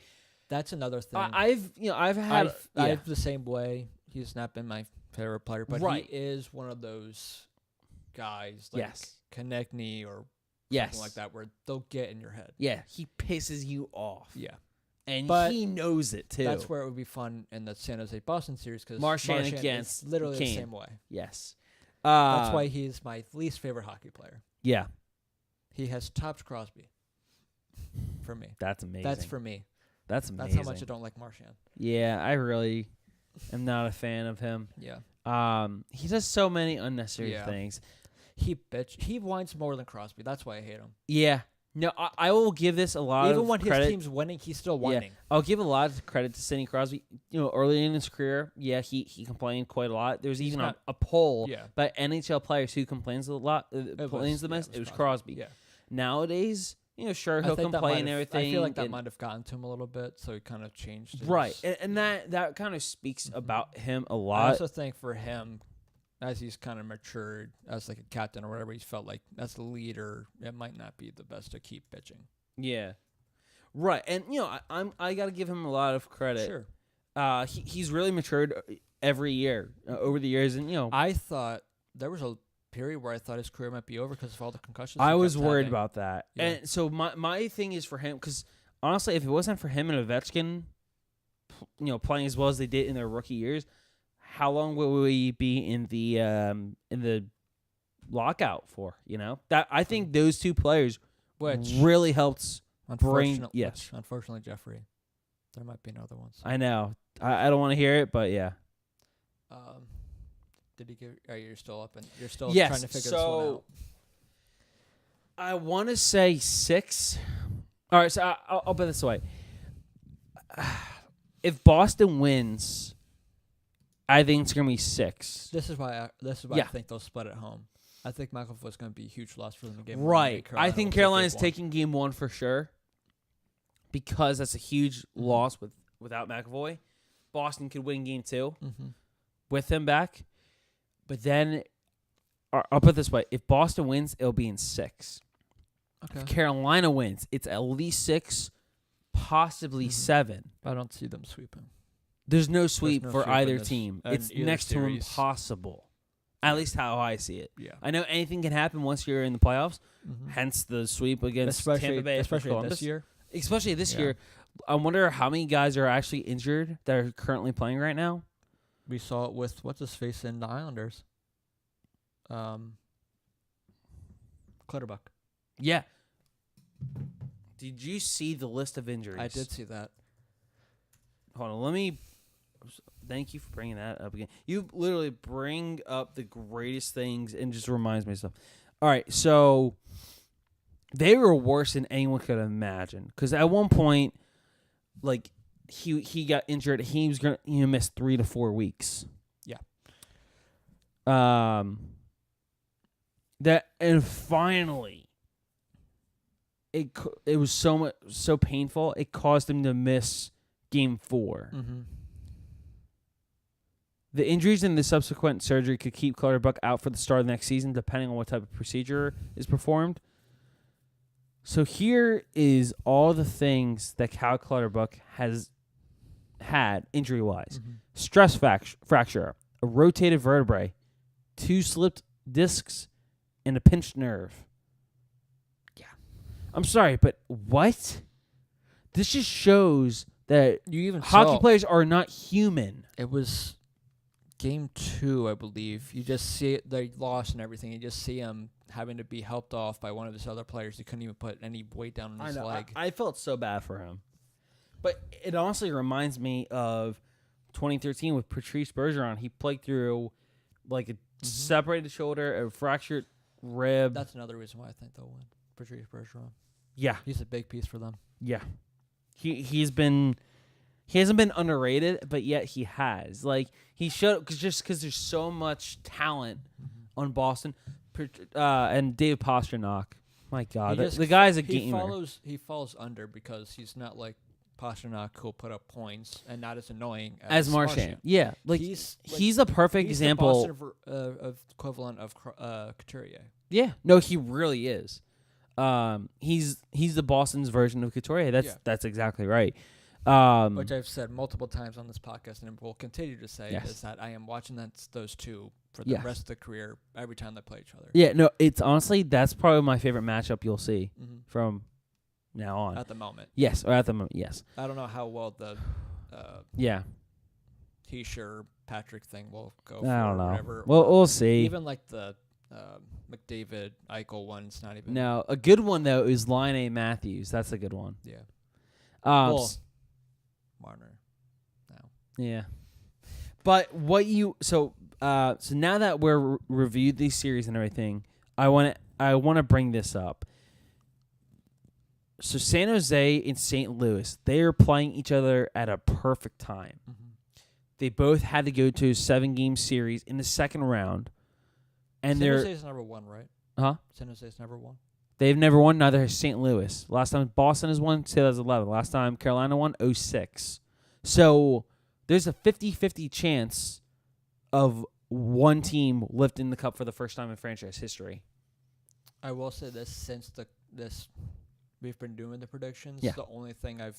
that's another thing. I've had I've the same way. He's not been my favorite player, but right. he is one of those guys like Konechny or something like that where they'll get in your head. Yeah, he pisses you off. Yeah. And but he knows it too. That's where it would be fun in the San Jose Boston series because Marchand against is literally Kane. the same way. Yes. That's why he's my least favorite hockey player. Yeah. He has topped Crosby. For me. That's amazing. That's for me. That's amazing. That's how much I don't like Marchand. Yeah, I really am not a fan of him. Yeah. He does so many unnecessary things. He whines more than Crosby. That's why I hate him. Yeah. No, I will give this a lot of credit. Even when his team's winning, he's still whining. Yeah. I'll give a lot of credit to Sidney Crosby. You know, early in his career, he complained quite a lot. There was even a poll by NHL players who complains a lot, complains the most. It was Crosby. Yeah. Nowadays, sure, he'll complain and everything. I feel like that might have gotten to him a little bit, so he kind of changed his... Right, and that kind of speaks about him a lot. I also think for him, as he's kind of matured as like a captain or whatever, he's felt like as the leader, it might not be the best to keep pitching. Yeah, right. And I got to give him a lot of credit. Sure. He's really matured every year over the years, and I thought there was a period where I thought his career might be over because of all the concussions. I was worried about that, yeah. And so my thing is for him because honestly, if it wasn't for him and Ovechkin, playing as well as they did in their rookie years. How long will we be in the lockout for? That I think those two players really helped bring. Yes, unfortunately, Jeffrey, there might be another one. I know. I don't want to hear it, but yeah. Did he give? You're still up and you're still trying to figure this one out. I want to say 6. All right, so I'll put it this way: if Boston wins. I think it's gonna be 6. This is why I think they'll split at home. I think McAvoy's gonna be a huge loss for them in game 1. Right. I think Carolina's taking game 1 for sure because that's a huge loss without McAvoy. Boston could win game 2 with him back, but then I'll put it this way: if Boston wins, it'll be in 6. Okay. If Carolina wins, it's at least 6, possibly 7. I don't see them sweeping. There's no sweep for either team. It's next to impossible. At least how I see it. Yeah. I know anything can happen once you're in the playoffs. Hence the sweep against Tampa Bay, especially this year. Especially this year. I wonder how many guys are actually injured that are currently playing right now. We saw it with what's his face in the Islanders. Clutterbuck. Yeah. Did you see the list of injuries? I did see that. Hold on, let me. Thank you for bringing that up again. You literally bring up the greatest things and just reminds me of stuff. All right, so they were worse than anyone could imagine. Because at one point, like he got injured, he was gonna miss 3 to 4 weeks. Yeah. And finally, it was so painful. It caused him to miss game 4. The injuries and the subsequent surgery could keep Clutterbuck out for the start of the next season, depending on what type of procedure is performed. So here is all the things that Cal Clutterbuck has had injury-wise. Stress fracture, a rotated vertebrae, 2 slipped discs, and a pinched nerve. Yeah. I'm sorry, but what? This just shows that hockey players are not human. It was Game 2, I believe, you just see it, they lost and everything. You just see him having to be helped off by one of his other players. He couldn't even put any weight down on his leg. I felt so bad for him. But it honestly reminds me of 2013 with Patrice Bergeron. He played through like a separated shoulder, a fractured rib. That's another reason why I think they'll win. Patrice Bergeron. Yeah. He's a big piece for them. Yeah. He hasn't been underrated, but yet he has. Like, he showed, because there's so much talent on Boston. And Dave Pastrnak. My God. The guy's a gamer. He falls under because he's not like Pastrnak who'll put up points and not as annoying as Marchand. Yeah. Like, he's a perfect example. He's the Boston equivalent of Couturier. Yeah. No, he really is. He's the Boston's version of Couturier. That's exactly right. Which I've said multiple times on this podcast and will continue to say is that I am watching those two for the rest of the career every time they play each other. Yeah, no, it's honestly, that's probably my favorite matchup you'll see from now on. At the moment. Yes, or at the moment, yes. I don't know how well the Heischer Patrick thing will go. I don't know. Whatever. We'll see. Even like the McDavid Eichel one's not even. No, a good one though is Laine Matthews. That's a good one. Yeah. Marner. Now. Yeah. But so now that we're reviewed these series and everything, I want to bring this up. So San Jose and St. Louis, they are playing each other at a perfect time. Mm-hmm. They both had to go to a 7-game series in the second round. And San Jose's number 1, right? Huh? San Jose's number 1. They've never won, neither has St. Louis. Last time Boston has won, 2011. Last time Carolina won, 2006. So there's a 50-50 chance of one team lifting the cup for the first time in franchise history. I will say this, since we've been doing the predictions, the only thing I've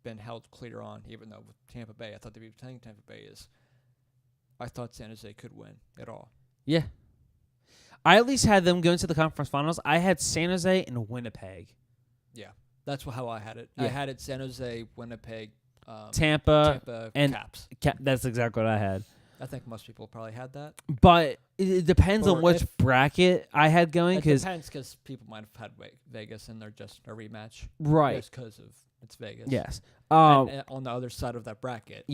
been held clear on, even though with Tampa Bay, I thought they'd be playing Tampa Bay, is I thought San Jose could win at all. Yeah. I at least had them go into the conference finals. I had San Jose and Winnipeg. Yeah. That's how I had it. Yeah. I had it San Jose, Winnipeg, Tampa and Caps. That's exactly what I had. I think most people probably had that. But it depends on which bracket I had going. It depends because people might have had Vegas and they're just a rematch. Right. Just because it's Vegas. Yes. And on the other side of that bracket,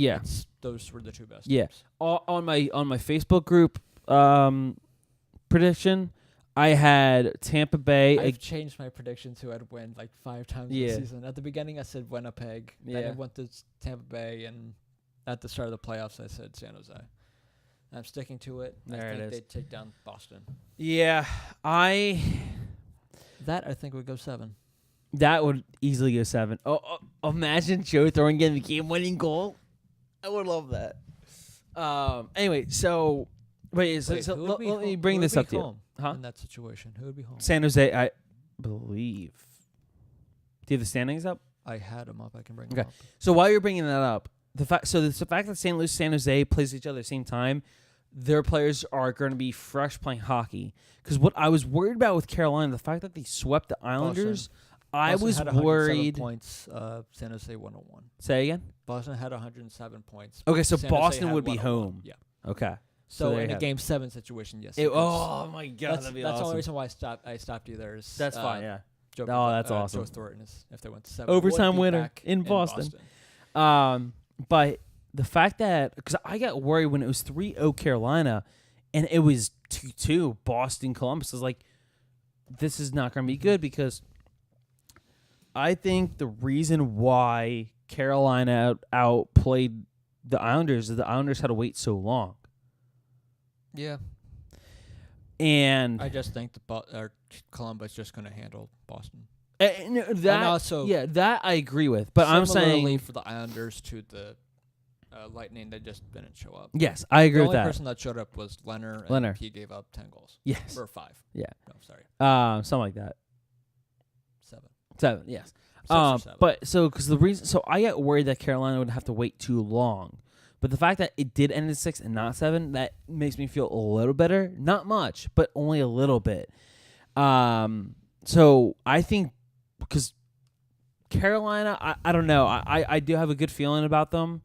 those were the two best teams. On my Facebook group prediction, I had Tampa Bay. I've changed my prediction to I'd win like 5 times this season. At the beginning, I said Winnipeg. Then I went to Tampa Bay, and at the start of the playoffs, I said San Jose. I'm sticking to it. I think they'd take down Boston. Yeah, I think would go 7. That would easily go 7. Oh, imagine Joe throwing in the game-winning goal. I would love that. Anyway, so let me bring this up to you. Huh? In that situation, who would be home? San Jose, I believe. Do you have the standings up? I had them up. I can bring them up. So while you're bringing that up, the fact that St. Louis, San Jose plays each other at the same time, their players are going to be fresh playing hockey. Because what I was worried about with Carolina, the fact that they swept the Islanders, I was had worried. 107 points. San Jose 101. Say again. Boston had 107 points. Okay, so San Boston would be home. Yeah. Okay. So in a Game 7 situation, yes. Oh my God, that's the only reason why I stopped you there. Is that's fine. Yeah. That's awesome. Joe Thornton if they went to 7, overtime winner in Boston. But the fact that, because I got worried when it was 3-0 Carolina, and it was 2-2 Boston Columbus. I was like, this is not going to be good, because I think the reason why Carolina outplayed the Islanders is the Islanders had to wait so long. Yeah. And I just think Columbus just going to handle Boston. That I agree with. But I'm saying for the Islanders to the Lightning, they just didn't show up. Yes, I agree with that. The only person that showed up was Leonard. And he gave up 10 goals. Yes. Or 5. Yeah. No, sorry. Something like that. 7. Yes. 6 or 7. But I got worried that Carolina would have to wait too long. But the fact that it did end in 6 and not 7, that makes me feel a little better. Not much, but only a little bit. So I think, because Carolina, I don't know. I do have a good feeling about them.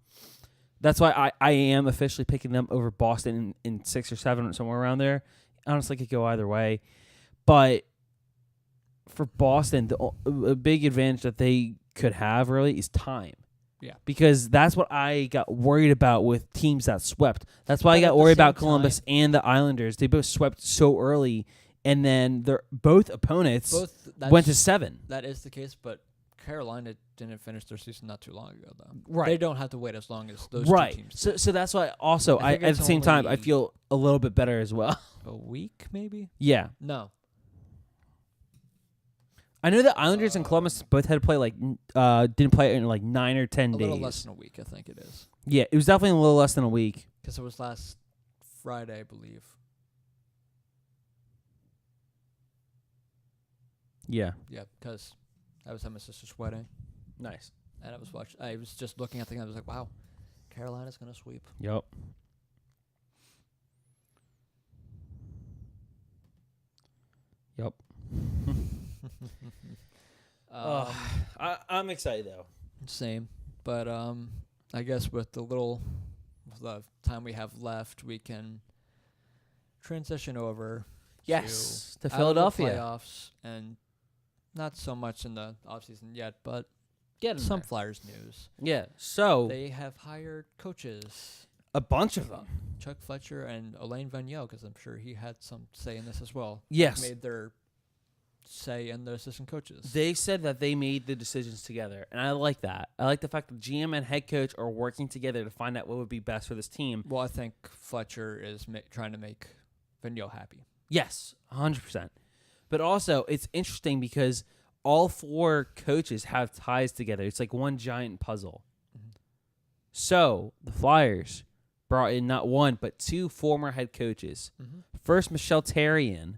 That's why I am officially picking them over Boston in 6 or 7 or somewhere around there. Honestly, it could go either way. But for Boston, a big advantage that they could have really is time. Yeah. Because that's what I got worried about with teams that swept. That's why I But got at the worried same about Columbus time- and the Islanders. They both swept so early, and then their both opponents went to 7. That is the case, but Carolina didn't finish their season not too long ago, though. Right. They don't have to wait as long as those Right. two teams. So that's why also I think at it's the same time I only- feel a little bit better as well. A week, maybe? Yeah. No. I know the Islanders and Columbus both had to play didn't play in 9 or 10 A days. little less than a week, I think it is. Yeah, it was definitely a little less than a week. Because it was last Friday, I believe. Yeah. Yeah, because I was at my sister's wedding, Nice. and I was just looking at things, I was like, wow, Carolina's going to sweep. Yep. Yep. I'm excited though. Same. But I guess with the time we have left, we can transition over Yes, to out of the Philadelphia. playoffs, and not so much in the offseason yet, but Get some Flyers news. Yeah. So They have hired coaches, a bunch of them. Chuck Fletcher and Alain Vigneault, because I'm sure he had some say in this as well. Yes. Made their say in the assistant coaches. They said that they made the decisions together, and I like that. I like the fact that GM and head coach are working together to find out what would be best for this team. Well, I think Fletcher is trying to make Vigneault happy. Yes, 100%. But also, it's interesting because all 4 coaches have ties together. It's like one giant puzzle. Mm-hmm. So, the Flyers brought in not 1, but 2 former head coaches. Mm-hmm. First, Michel Therrien,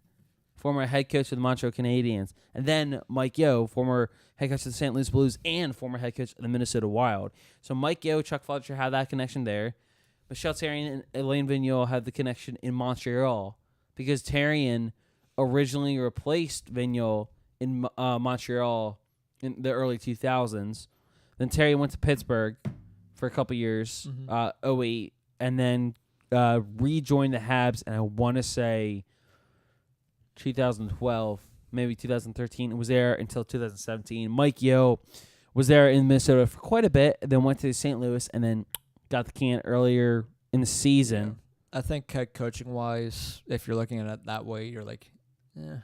former head coach of the Montreal Canadiens, and then Mike Yeo, former head coach of the St. Louis Blues and former head coach of the Minnesota Wild. So Mike Yeo, Chuck Fletcher had that connection there. Michel Therrien and Alain Vigneault had the connection in Montreal because Therrien originally replaced Vigneault in Montreal in the early 2000s. Then Therrien went to Pittsburgh for a couple years, 08, and then rejoined the Habs, and I want to say 2012, maybe 2013. It was there until 2017. Mike Yeo was there in Minnesota for quite a bit, then went to St. Louis, and then got the can earlier in the season. I think head coaching wise, if you're looking at it that way, you're like,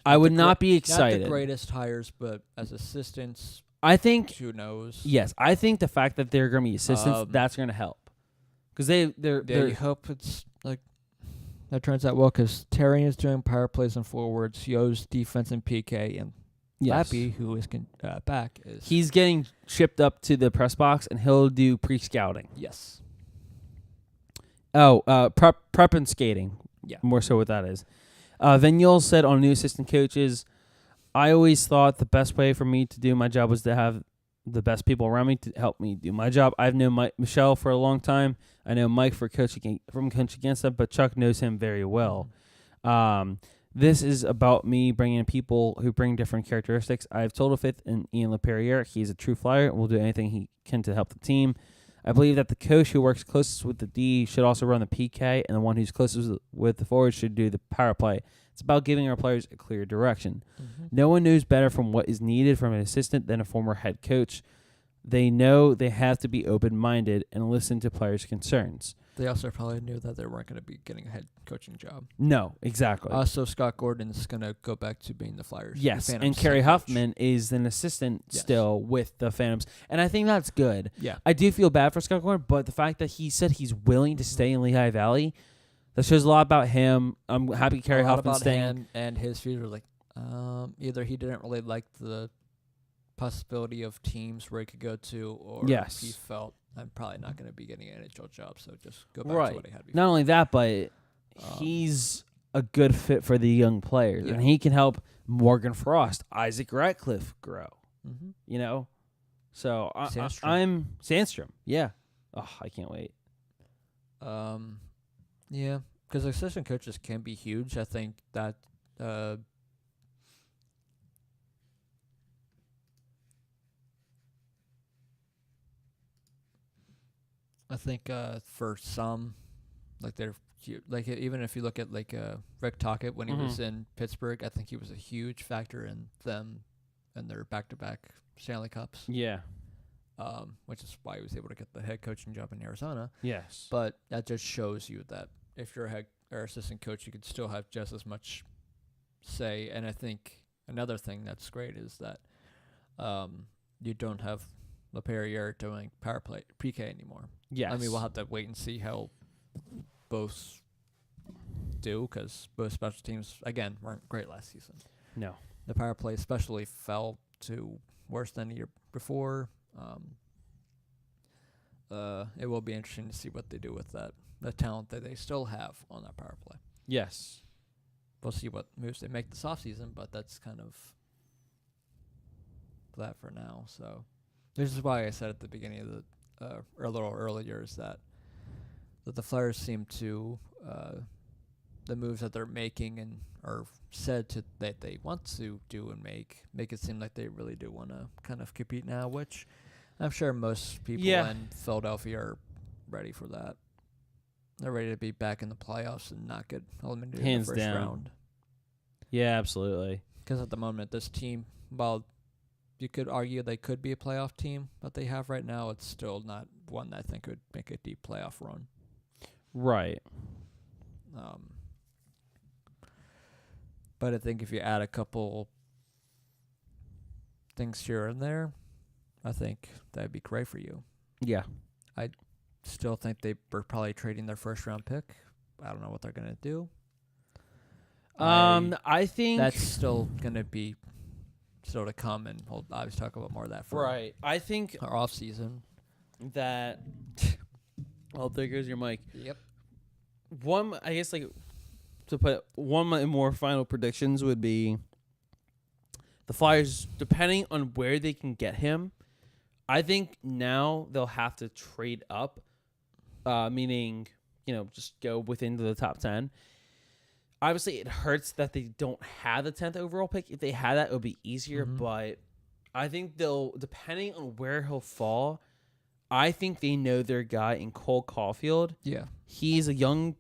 I would not be Not excited. the greatest hires, but as assistants, I think, who knows? yes, I think the fact that they're going to be assistants, that's going to help. Because they're They hope it's like that turns out well, because Terry is doing power plays and forwards, Yo's defense and PK, and Lappy, who is back, is he's getting shipped up to the press box, and he'll do pre-scouting. yes. Oh, prep and skating. Yeah. More so what that is. Vigneault said on new assistant coaches, I always thought the best way for me to do my job was to have the best people around me to help me do my job. I've known Michelle for a long time. I know Mike from Coach Against Them, but Chuck knows him very well. This is about me bringing in people who bring different characteristics. I have total faith in Ian LePerriere. He's a true Flyer and will do anything he can to help the team. I believe that the coach who works closest with the D should also run the PK, and the one who's closest with the forward should do the power play. It's about giving our players a clear direction. No one knows better from what is needed from an assistant than a former head coach. They know they have to be open-minded and listen to players' concerns. They also probably knew that they weren't going to be getting a head coaching job. No, exactly. Also, Scott Gordon's going to go back to being the Flyers. Yes, the and Phantoms Kerry head coach. Huffman is an assistant still with the Phantoms, and I think that's good. Yeah. I do feel bad for Scott Gordon, but the fact that he said he's willing to stay in Lehigh Valley, that shows a lot about him. I'm happy Kerry a lot Huffman's about staying. him and his future. Like, either he didn't really like the possibility of teams where he could go to, or Yes. he felt I'm probably not going to be getting an NHL job, so just go back to what he had before. Not only that, but he's a good fit for the young players, and he can help Morgan Frost, Isaac Ratcliffe grow. You know, so I'm Sandstrom. Yeah, I can't wait. Yeah, because assistant coaches can be huge. I think that I think for some, like they're like even if you look at like Rick Tocchet when he was in Pittsburgh, I think he was a huge factor in them and their back-to-back Stanley Cups. Yeah. Which is why he was able to get the head coaching job in Arizona. Yes. But that just shows you that if you're a head or assistant coach, you could still have just as much say. And I think another thing that's great is that you don't have LaPerriere doing power play PK anymore. Yes. I mean, we'll have to wait and see how both do, because both special teams, again, weren't great last season. No. The power play especially fell to worse than the year before. It will be interesting to see what they do with that, the talent that they still have on that power play. Yes. We'll see what moves they make this offseason, but that's kind of that for now. So this is why I said at the beginning of the or a little earlier is that the Flyers seem to the moves that they're making and are said to that they want to do and make it seem like they really do want to kind of compete now, which I'm sure most people in Philadelphia are ready for that. They're ready to be back in the playoffs and not get eliminated in the first round. Yeah, absolutely. Because at the moment, this team, while you could argue they could be a playoff team that they have right now, it's still not one that I think would make a deep playoff run. Right. But I think if you add a couple things here and there, I think that'd be great for you. Yeah. I still think they were probably trading their first round pick. I don't know what they're gonna do. I think that's still gonna be still to come, and we'll obviously talk about more of that for I think our off season. That oh, there goes your mic. Yep. One, I guess, like to put one of my more final predictions would be the Flyers, depending on where they can get him. I think now they'll have to trade up, meaning, just go within the top 10. Obviously, it hurts that they don't have the 10th overall pick. If they had that, it would be easier. But I think they'll, depending on where he'll fall, I think they know their guy in Cole Caulfield. Yeah. He's a young,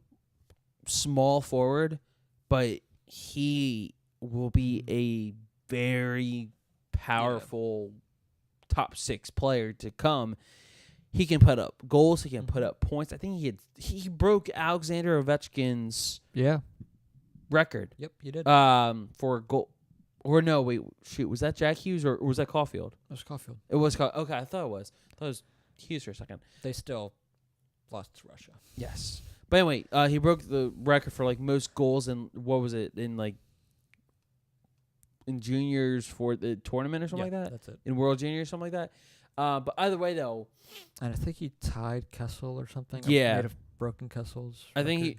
small forward, but he will be a very powerful top 6 player to come. He can put up goals. He can put up points. I think he broke Alexander Ovechkin's record. Yep, you did. For a goal. Or no, wait, shoot, was that Jack Hughes or was that Caulfield? It was Caulfield. It was Caulfield. Okay, I thought it was Hughes for a second. They still lost to Russia. Yes. But anyway, he broke the record for most goals in, what was it, in juniors for the tournament or something like that? That's it. In World Junior or something like that. But either way, though. And I think he tied Kessel or something. Yeah. Or might have broken Kessel's I record.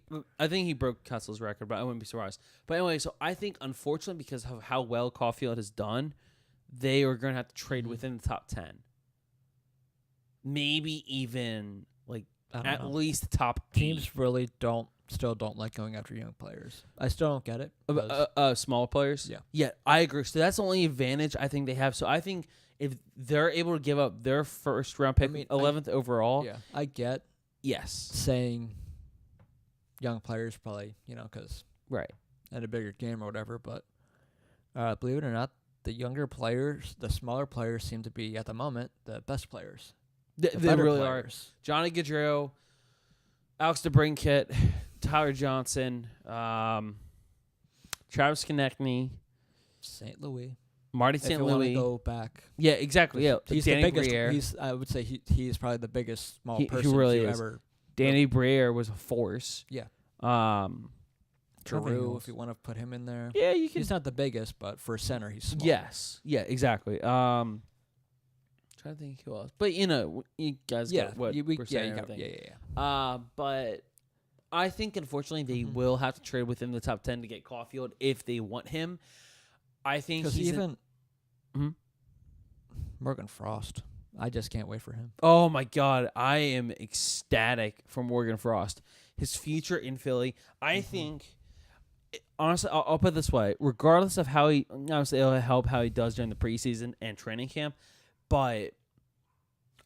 think he broke Kessel's record, but I wouldn't be surprised. But anyway, so I think, unfortunately, because of how well Caulfield has done, they are going to have to trade within the top 10. Maybe even at least the top 8. Teams really still don't like going after young players. I still don't get it. Small players? Yeah. Yeah, I agree. So that's the only advantage I think they have. So I think if they're able to give up their first round pick, 11th overall. Yeah, I get saying young players probably, because right. at a bigger game or whatever. But believe it or not, the younger players, the smaller players seem to be, at the moment, the best players. They really players. are. Johnny Gaudreau, Alex DeBrincat, Tyler Johnson, Travis Konechny, St. Louis, Marty St. Louis. Go back. Yeah, exactly. Yeah, he's Danny the biggest. Briere. I would say he's probably the biggest small person he really to is. ever. Danny Briere was a force. Yeah. Giroux, if you want to put him in there. Yeah, you can. He's not the biggest, but for center, he's small. Yes. Yeah, exactly. Trying to think who else, but you guys get what we're saying. But I think, unfortunately, they will have to trade within the top 10 to get Caulfield if they want him. I think he's even Morgan Frost. I just can't wait for him. Oh my God, I am ecstatic for Morgan Frost. His future in Philly. I think, honestly, I'll put it this way: regardless of how obviously it'll help how he does during the preseason and training camp. But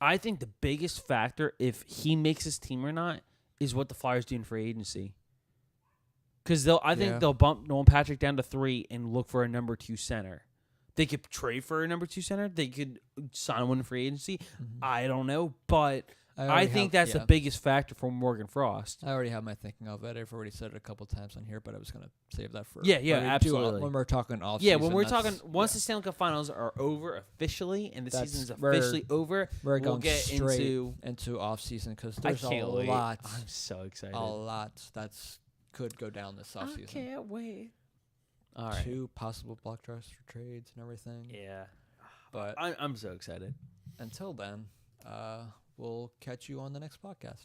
I think the biggest factor, if he makes his team or not, is what the Flyers do in free agency. Because I think they'll bump Nolan Patrick down to 3 and look for a number 2 center. They could trade for a number 2 center. They could sign one in free agency. Mm-hmm. I don't know, but I think that's the biggest factor for Morgan Frost. I already have my thinking of it. I've already said it a couple times on here, but I was going to save that for absolutely. When we're talking off. Yeah, when we're talking once the Stanley Cup Finals are over officially and the season is officially over, we'll get straight into off season because there's a lot. I'm so excited. A lot that's could go down this off season. I can't wait. All right. 2 possible block transfer trades and everything. Yeah, but I'm so excited. Until then, we'll catch you on the next podcast.